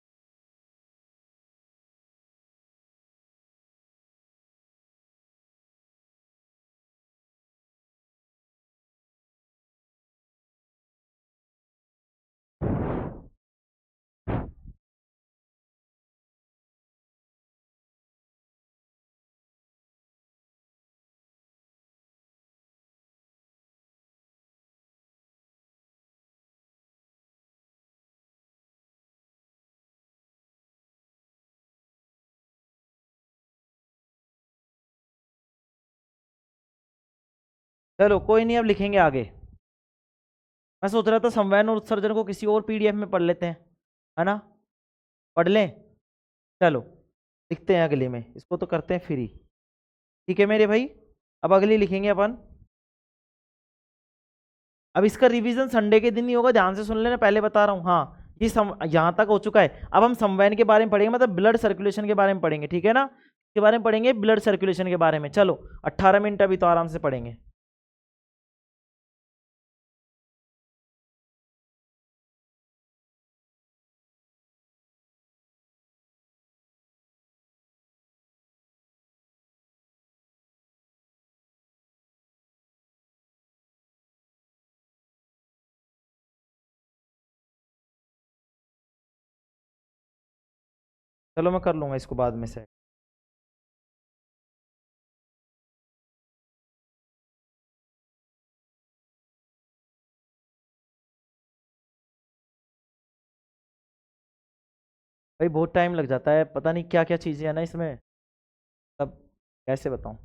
चलो कोई नहीं, अब लिखेंगे आगे। मैं सोच रहा था संवहन और उत्सर्जन को किसी और पीडीएफ में पढ़ लेते हैं, है ना, पढ़ लें। चलो लिखते हैं अगली में, इसको तो करते हैं फ्री। ठीक है मेरे भाई, अब अगली लिखेंगे अपन। अब इसका रिवीजन संडे के दिन ही होगा, ध्यान से सुन लेना, पहले बता रहा हूँ। हाँ ये यहाँ तक हो चुका है। अब हम संवहन के बारे में पढ़ेंगे, मतलब ब्लड सर्कुलेशन के बारे में पढ़ेंगे, ठीक है ना, के बारे में पढ़ेंगे, ब्लड सर्कुलेशन के बारे में। चलो 18 मिनट अभी तो आराम से पढ़ेंगे। चलो मैं कर लूंगा इसको बाद में से। भाई बहुत टाइम लग जाता है, पता नहीं क्या क्या चीज़ें हैं ना इसमें, तब कैसे बताऊँ।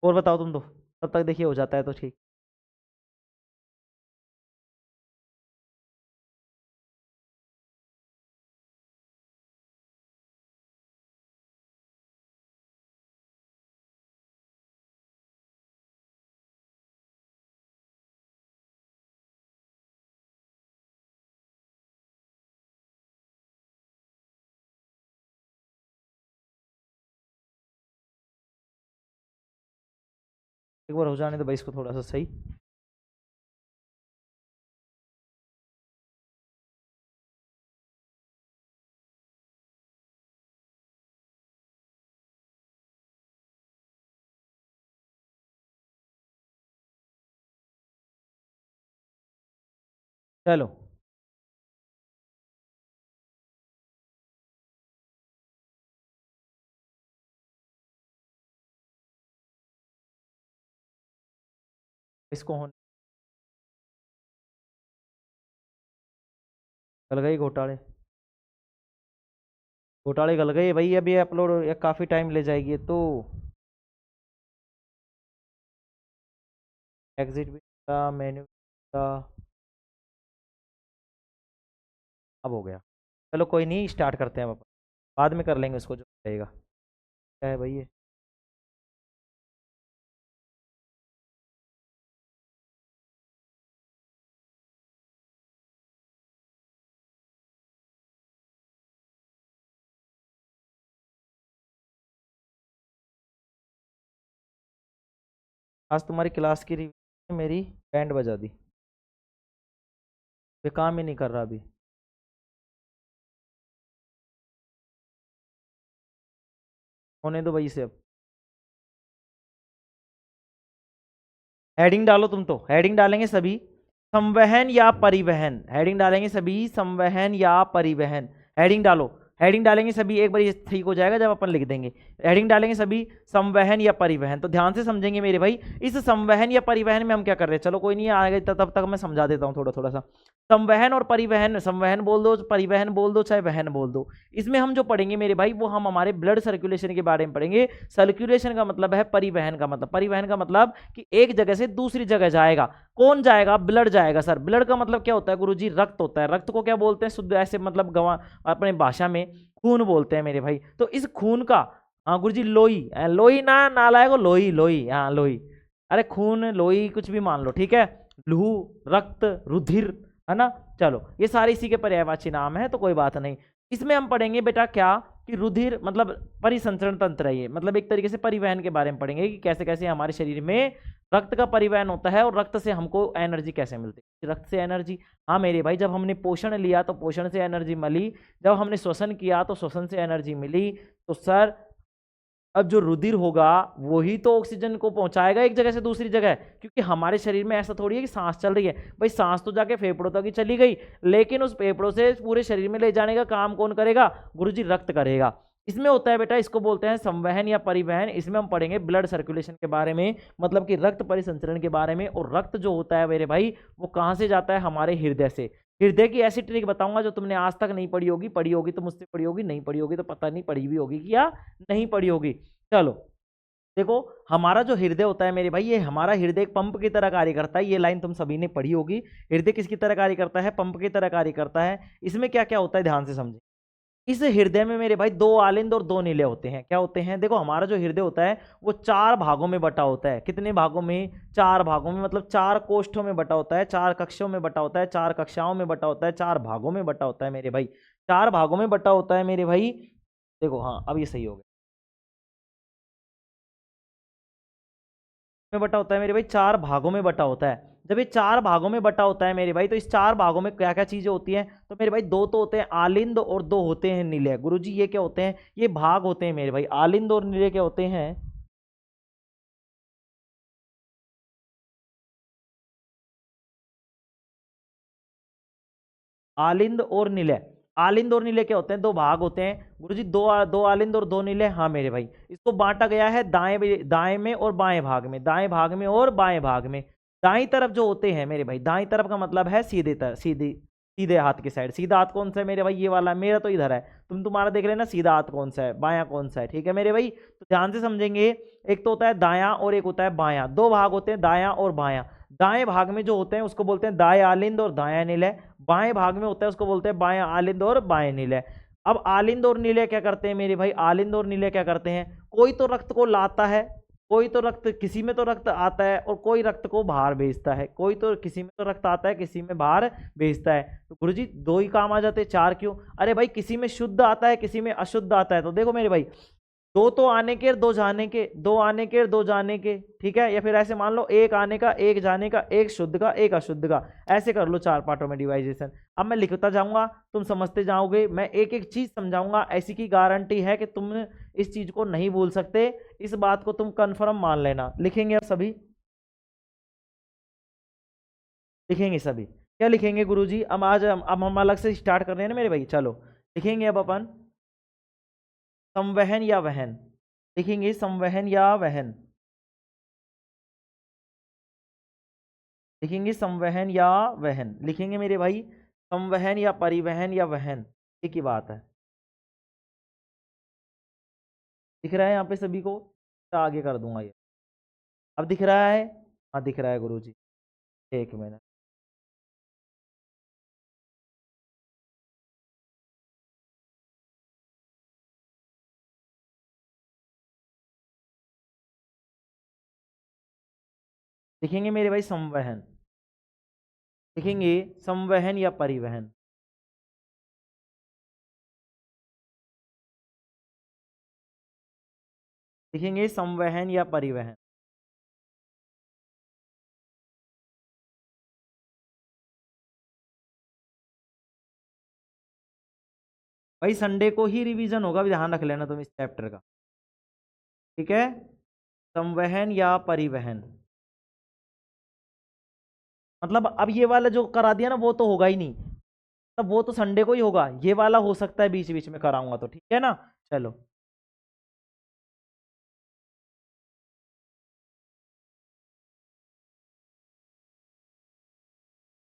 और बताओ तुम तो, तब तक देखिए हो जाता है तो ठीक। एक बार हो जाने दो भाई इसको थोड़ा सा सही। चलो इसको होने गल गई घोटाले, घोटाले गल गए भाई। अभी अपलोड काफ़ी टाइम ले जाएगी ये तो। एग्जिट भी था, मेन्यू था, अब हो गया। चलो कोई नहीं, स्टार्ट करते हैं अब अपन, बाद में कर लेंगे उसको जो रहेगा। क्या है भाई ये? आज तुम्हारी क्लास की रिव्यू मेरी बैंड बजा दी, ये काम ही नहीं कर रहा अभी। होने दो भाई इसे अब। हेडिंग डालो तुम, तो हेडिंग डालेंगे सभी संवहन या परिवहन, हेडिंग डालेंगे सभी संवहन या परिवहन। हेडिंग डालो, हेडिंग डालेंगे सभी, एक बार ये ठीक हो जाएगा जब अपन लिख देंगे। हेडिंग डालेंगे सभी संवहन या परिवहन। तो ध्यान से समझेंगे मेरे भाई, इस संवहन या परिवहन में हम क्या कर रहे हैं। चलो कोई नहीं, आगे तब तक मैं समझा देता हूँ थोड़ा थोड़ा सा। संवहन और परिवहन, संवहन बोल दो, परिवहन बोल दो, चाहे वहन बोल दो, इसमें हम जो पढ़ेंगे मेरे भाई वो हम हमारे ब्लड सर्कुलेशन के बारे में पढ़ेंगे। सर्कुलेशन का मतलब है परिवहन का मतलब, परिवहन का मतलब कि एक जगह से दूसरी जगह जाएगा। कौन जाएगा? ब्लड जाएगा सर। ब्लड का मतलब क्या होता है गुरुजी? रक्त होता है। रक्त को क्या बोलते हैं शुद्ध ऐसे मतलब गवा अपने भाषा में खून बोलते हैं मेरे भाई। तो इस खून का, हाँ गुरुजी लोई, लोई ना नालायक, लोई लोई, हाँ लोई, अरे खून लोई कुछ भी मान लो, ठीक है। लहू, रक्त, रुधिर, है ना। चलो ये सारे इसी के पर्यायवाची नाम है, तो कोई बात नहीं। इसमें हम पढ़ेंगे बेटा क्या कि रुधिर मतलब परिसंचरण तंत्र है ये, मतलब एक तरीके से परिवहन के बारे में पढ़ेंगे कि कैसे कैसे हमारे शरीर में रक्त का परिवहन होता है और रक्त से हमको एनर्जी कैसे मिलती है। रक्त से एनर्जी, हाँ मेरे भाई, जब हमने पोषण लिया तो पोषण से एनर्जी मिली, जब हमने श्वसन किया तो श्वसन से एनर्जी मिली। तो सर अब जो रुधिर होगा वही तो ऑक्सीजन को पहुंचाएगा एक जगह से दूसरी जगह, क्योंकि हमारे शरीर में ऐसा थोड़ी है कि सांस चल रही है भाई, सांस तो जाके फेफड़ों तक ही चली गई, लेकिन उस फेफड़ों से पूरे शरीर में ले जाने का काम कौन करेगा? गुरुजी रक्त करेगा। इसमें होता है बेटा, इसको बोलते हैं संवहन या परिवहन। इसमें हम पढ़ेंगे ब्लड सर्कुलेशन के बारे में, मतलब कि रक्त परिसंचरण के बारे में। और रक्त जो होता है मेरे भाई वो कहाँ से जाता है? हमारे हृदय से। हृदय की ऐसी ट्रिक बताऊंगा जो तुमने आज तक नहीं पढ़ी होगी, पढ़ी होगी तो मुझसे पढ़ी होगी, नहीं पढ़ी होगी तो पता नहीं पढ़ी भी होगी कि या नहीं पढ़ी होगी। चलो देखो, हमारा जो हृदय होता है मेरे भाई, ये हमारा हृदय एक पंप की तरह कार्य करता है। ये लाइन तुम सभी ने पढ़ी होगी। हृदय किसकी तरह कार्य करता है? पंप की तरह कार्य करता है। इसमें क्या क्या होता है ध्यान से समझे। इस हृदय में मेरे भाई दो आलिंद और दो नीले होते हैं। क्या होते हैं? देखो हमारा जो हृदय होता है वो चार भागों में बटा होता है। कितने भागों में? चार भागों में, मतलब चार कोष्ठों में बटा होता है, चार कक्षों में बटा होता है, चार कक्षाओं में बटा होता है, चार भागों में बटा होता है मेरे भाई। चार भागों में बटा होता है मेरे भाई। देखो हाँ, अब ये सही हो गया। में बटा होता है मेरे भाई, चार भागों में बटा होता है। जब ये चार भागों में बटा होता है मेरे भाई, तो इस चार भागों में क्या क्या चीजें होती हैं? तो मेरे भाई दो तो होते हैं आलिंद और दो होते हैं नीले। गुरुजी ये क्या होते हैं? ये भाग होते हैं मेरे भाई। आलिंद और नीले क्या होते हैं? आलिंद और नीले। आलिंद और नीले क्या होते हैं? दो भाग होते हैं गुरुजी, दो आलिंद और दो नीले। हाँ मेरे भाई, इसको बांटा गया है दाएं में और बाएं भाग में, दाएं भाग में और बाएं भाग में। दाई तरफ जो होते हैं मेरे भाई, दाई तरफ का मतलब है सीधे सीधी, सीधे हाथ की साइड। सीधा हाथ कौन सा है मेरे भाई? ये वाला। मेरा तो इधर है, तुम्हारा देख लेना सीधा हाथ कौन सा है, बायां कौन सा है, ठीक है मेरे भाई। तो ध्यान से समझेंगे, एक तो होता है दायां और एक होता है बायां। दो भाग होते हैं दायां और बायां। दाएं भाग में जो होते हैं उसको बोलते हैं दाएं आलिंद और दायां नीले। बाएं भाग में होता है उसको बोलते हैं बाएं आलिंद और बाएं नीले। अब आलिंद और नीले क्या करते हैं मेरे भाई? आलिंद और नीले क्या करते हैं? कोई तो रक्त को लाता है, कोई तो रक्त, किसी में तो रक्त आता है और कोई रक्त को बाहर भेजता है। कोई तो किसी में तो रक्त आता है, किसी में बाहर भेजता है। तो गुरुजी दो ही काम आ जाते हैं, चार क्यों? अरे भाई किसी में शुद्ध आता है, किसी में अशुद्ध आता है। तो देखो मेरे भाई, दो तो आने के दो जाने के, दो आने के दो जाने के, ठीक है। या फिर ऐसे मान लो एक आने का एक जाने का, एक शुद्ध का एक अशुद्ध का। ऐसे कर लो चार पार्टों में डिवाइजेशन। अब मैं लिखता जाऊंगा, तुम समझते जाओगे, मैं एक एक चीज समझाऊंगा। ऐसी की गारंटी है कि तुम इस चीज को नहीं भूल सकते। इस बात को तुम कंफर्म मान लेना। लिखेंगे अब सभी, लिखेंगे सभी। क्या लिखेंगे गुरुजी? अब हम अलग से स्टार्ट कर रहे हैं ना मेरे भाई। चलो लिखेंगे अब अपन संवहन या वहन। लिखेंगे संवहन या वहन। लिखेंगे संवहन या वहन, लिखेंगे मेरे भाई संवहन या परिवहन या वहन, एक ही बात है। दिख रहा है यहाँ पे सभी को? तो आगे कर दूंगा ये। अब दिख रहा है? हाँ दिख रहा है गुरुजी। एक मिनट। लिखेंगे मेरे भाई संवहन, लिखेंगे संवहन या परिवहन। लिखेंगे संवहन या परिवहन। भाई संडे को ही रिवीजन होगा, ध्यान रख लेना तुम इस चैप्टर का, ठीक है? संवहन या परिवहन, मतलब अब ये वाला जो करा दिया ना वो तो होगा ही नहीं, तब वो तो संडे को ही होगा, ये वाला हो सकता है बीच बीच में कराऊंगा तो, ठीक है ना? चलो।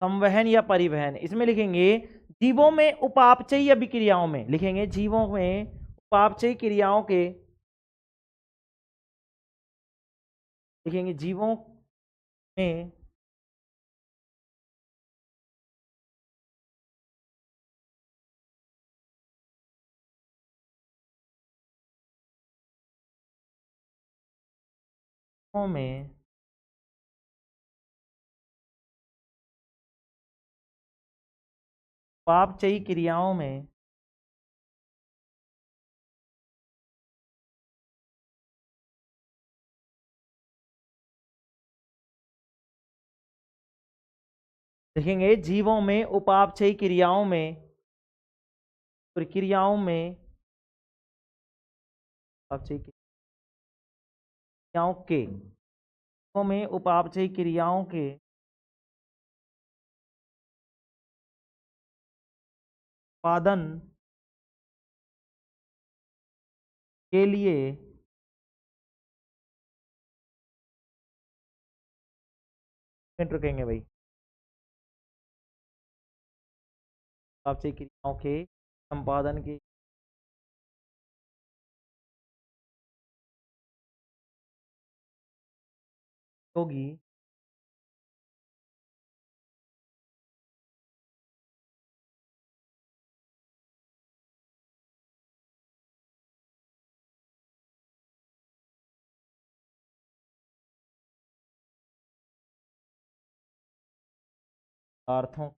संवहन या परिवहन, इसमें लिखेंगे जीवों में उपापचयी अभिक्रियाओं में, लिखेंगे जीवों में उपापचयी क्रियाओं के, लिखेंगे जीवों में में उपापचयी क्रियाओं में लिखेंगे जीवों में उपापचयी क्रियाओं में, प्रक्रियाओं में उपापचयी क्रियाओं के, जीवों में उपापचयी क्रियाओं के उत्पादन के लिए मिनट रुकेंगे भाई, उपापचयी क्रियाओं के संपादन के होगी पदार्थों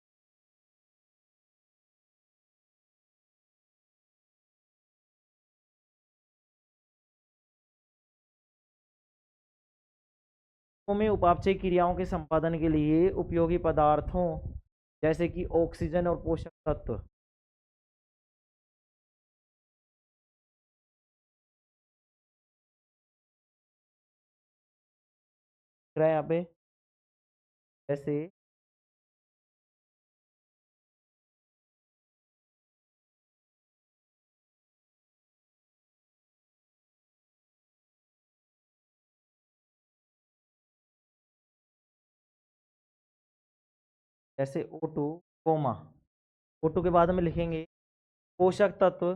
में उपापचयी क्रियाओं के संपादन के लिए उपयोगी पदार्थों जैसे कि ऑक्सीजन और पोषक तत्व, यहाँ पे जैसे जैसे O2 कोमा, O2 के बाद में लिखेंगे पोषक तत्व,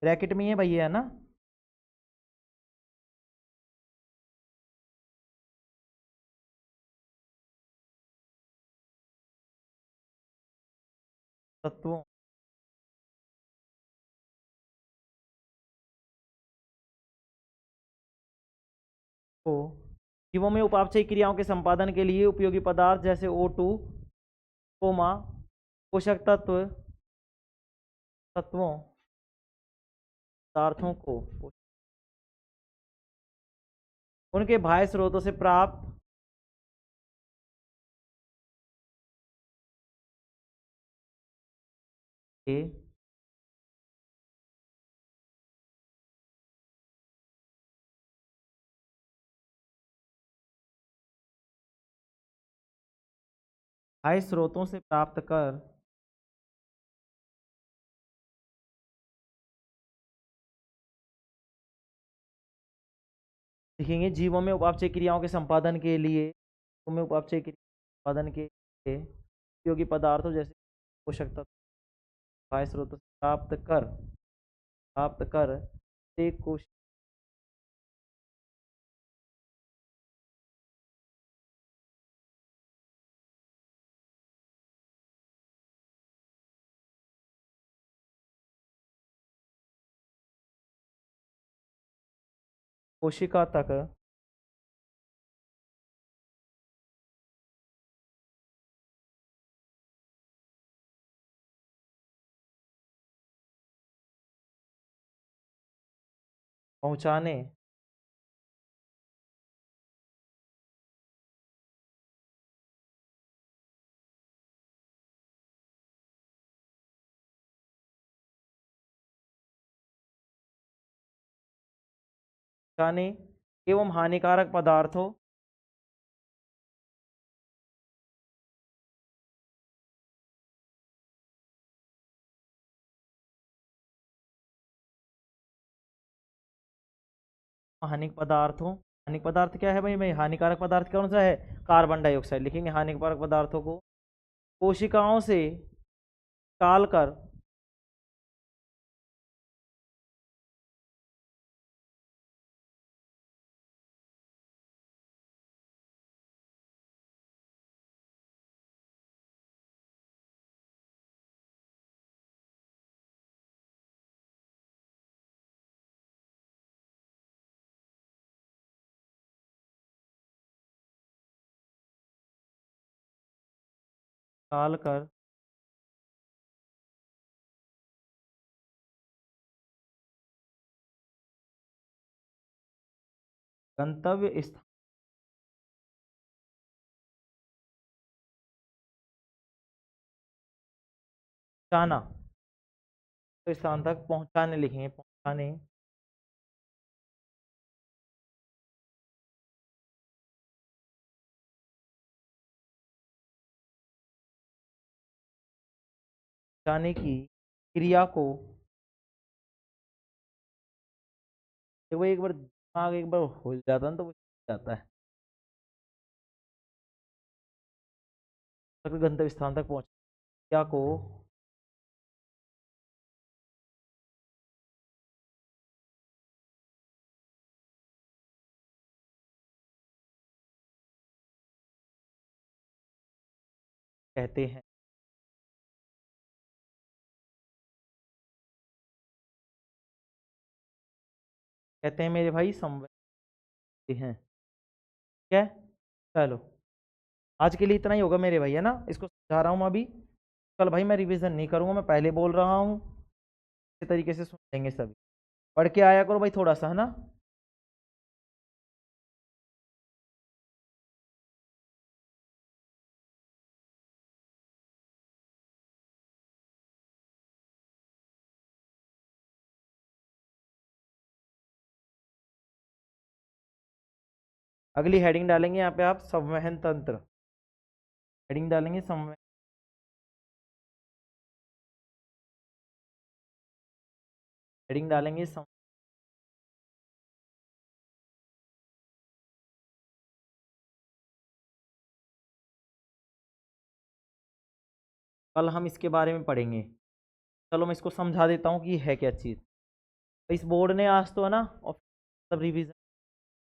ब्रैकेट में ही है भाई, है ना? तत्वों को जीवों में उपापचयी क्रियाओं के संपादन के लिए उपयोगी पदार्थ जैसे O2 कोमा पोषक तत्व तत्वों पदार्थों को उनके बाह्य स्रोतों से प्राप्त के बाह्य स्रोतों से प्राप्त कर लिखेंगे जीवों में उपापचय क्रियाओं के संपादन के लिए, जीवों में उपापचय क्रिया संपादन के लिए उपयोगी पदार्थों जैसे पोषक तत्व बाह्य स्रोतों से प्राप्त कर से कोशिका तक पहुंचाने पहुंचाने एवं हानिकारक पदार्थों हानिक पदार्थ क्या है भाई हानिकारक पदार्थ कौन सा है? Carbon dioxide. लिखेंगे हानिकारक पदार्थों को कोशिकाओं से निकाल कर निकाल कर गंतव्य स्थान पहुंचाना, तो स्थान तक पहुंचाने लिखेंगे पहुंचाने पहुंचाने की क्रिया को देखो एक बार दिमाग एक बार हो जाता है ना तो वो जाता है। गंतव्य स्थान तक पहुंच क्रिया को कहते हैं। कहते हैं मेरे भाई संवेदी हैं। ठीक है, चलो आज के लिए इतना ही होगा मेरे भाई, है ना। इसको समझा रहा हूँ मैं अभी, कल भाई मैं रिवीजन नहीं करूंगा, मैं पहले बोल रहा हूँ। इस तरीके से सुन लेंगे सभी, पढ़ के आया करो भाई थोड़ा सा, है ना। अगली हेडिंग डालेंगे यहाँ पे आप संवहन तंत्र, हेडिंग डालेंगे संवहन, हेडिंग डालेंगे कल हम इसके बारे में पढ़ेंगे। चलो मैं इसको समझा देता हूँ कि है क्या चीज़। इस बोर्ड ने आज तो है ना और सब रिवीजन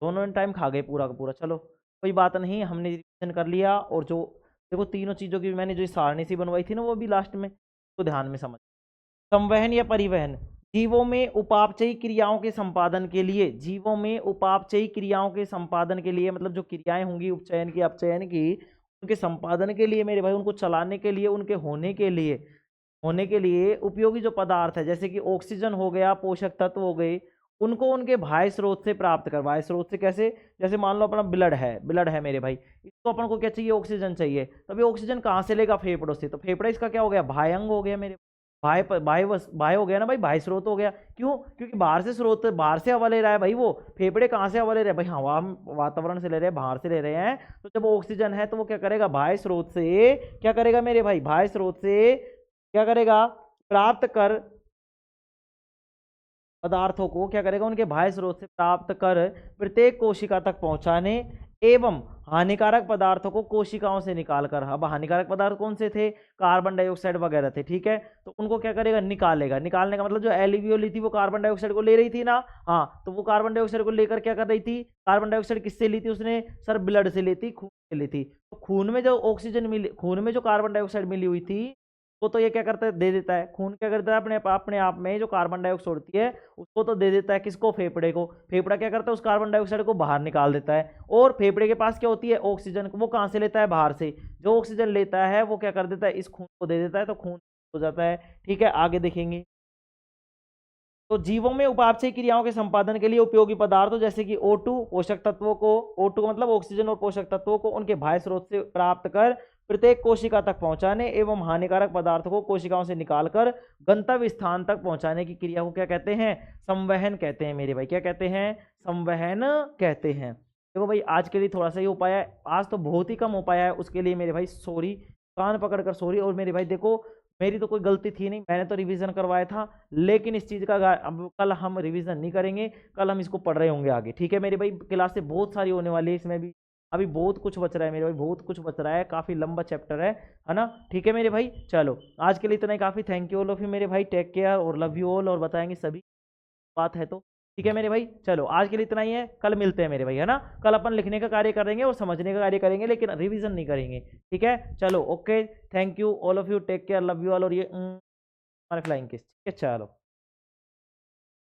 दोनों टाइम खा गए पूरा का पूरा। चलो कोई बात नहीं, हमने रिवीजन कर लिया। और जो देखो तीनों चीज़ों की मैंने जो सारणी सी बनवाई थी ना वो भी लास्ट में, तो ध्यान में समझ। संवहन या परिवहन, जीवों में उपापचयी क्रियाओं के संपादन के लिए, जीवों में उपापचयी क्रियाओं के संपादन के लिए मतलब जो क्रियाएं होंगी उपचयन की अपचयन की, उनके संपादन के लिए मेरे भाई, उनको चलाने के लिए, उनके होने के लिए उपयोगी जो पदार्थ है जैसे कि ऑक्सीजन हो गया, पोषक तत्व हो गए, उनको उनके बाह्य स्रोत से प्राप्त कर। बाह्य स्रोत से कैसे? जैसे मान लो अपना ब्लड है मेरे भाई, इसको अपन को क्या चाहिए? ऑक्सीजन चाहिए। तब ये ऑक्सीजन कहाँ से लेगा? फेफड़ों से। तो फेफड़ा इसका क्या हो गया? बाह्य अंग हो गया मेरे, बाह्य हो गया ना भाई, बाह्य स्रोत हो गया। क्यों? क्योंकि बाहर से स्रोत, बाहर से हवा ले रहा है भाई वो। फेफड़े कहाँ से हवा ले रहे हैं भाई? हवा वातावरण से ले रहे हैं, बाहर से ले रहे हैं। तो जब वो ऑक्सीजन है तो वो क्या करेगा? बाह्य स्रोत से क्या करेगा मेरे भाई? बाह्य स्रोत से क्या करेगा? प्राप्त कर पदार्थों को क्या करेगा, उनके बाह्य स्रोत से प्राप्त कर प्रत्येक कोशिका तक पहुंचाने एवं हानिकारक पदार्थों को कोशिकाओं से निकालकर, अब हानिकारक पदार्थ कौन से थे, कार्बन डाइऑक्साइड वगैरह थे, ठीक है, तो उनको क्या करेगा, निकालेगा। निकालने का मतलब जो एल्वियोली थी वो कार्बन डाइऑक्साइड को ले रही थी ना, हाँ, तो वो कार्बन डाइऑक्साइड को लेकर क्या कर रही थी, कार्बन डाइऑक्साइड किससे ली थी उसने, सर ब्लड से ली थी, खून से ली थी। तो खून में जो ऑक्सीजन मिली, खून में जो कार्बन डाइऑक्साइड मिली हुई थी वो तो ये क्या करता है, दे देता है। खून क्या करता है, अपने आप में जो कार्बन डाइऑक्साइड होती है उसको तो दे देता है, किसको, फेफड़े को। फेफड़ा क्या करता है, उस कार्बन डाइऑक्साइड को बाहर निकाल देता है। और फेफड़े के पास क्या होती है, ऑक्सीजन, वो कहाँ से लेता है, बाहर से। जो ऑक्सीजन लेता है वो क्या कर देता है, इस खून को दे देता है, तो खून हो जाता है। ठीक है, आगे देखेंगे। तो जीवों में उपापचय क्रियाओं के संपादन के लिए उपयोगी पदार्थों जैसे कि O2 पोषक तत्वों को, O2 मतलब ऑक्सीजन और पोषक तत्वों को उनके बाह्य स्रोत से प्राप्त कर प्रत्येक कोशिका तक पहुंचाने एवं हानिकारक पदार्थों को कोशिकाओं से निकालकर गंतव्य स्थान तक पहुंचाने की क्रिया को क्या कहते हैं, संवहन कहते हैं मेरे भाई। क्या कहते हैं, संवहन कहते हैं। देखो भाई आज के लिए थोड़ा सा ही हो पाया है, आज तो बहुत ही कम हो पाया है, उसके लिए मेरे भाई सॉरी, कान पकड़ कर सॉरी। और मेरे भाई देखो मेरी तो कोई गलती थी नहीं, मैंने तो रिवीजन करवाया था, लेकिन इस चीज़ का अब कल हम रिवीजन नहीं करेंगे, कल हम इसको पढ़ रहे होंगे आगे। ठीक है मेरे भाई, क्लास से बहुत सारी होने वाली है, इसमें भी अभी बहुत कुछ बच रहा है मेरे भाई, बहुत कुछ बच रहा है, काफ़ी लंबा चैप्टर है ना। ठीक है मेरे भाई, चलो आज के लिए इतना ही काफ़ी। Thank you all of you मेरे भाई, टेक केयर और लव यू ऑल, और बताएंगे सभी बात है तो। ठीक है मेरे भाई, चलो आज के लिए इतना ही है, कल मिलते हैं मेरे भाई, है ना। कल अपन लिखने का कार्य करेंगे और समझने का कार्य करेंगे, लेकिन रिवीजन नहीं करेंगे। ठीक है, चलो okay, thank you all of you, take care, love you all. और ये हमारे फ्लाइंग किस, ठीक है, चलो।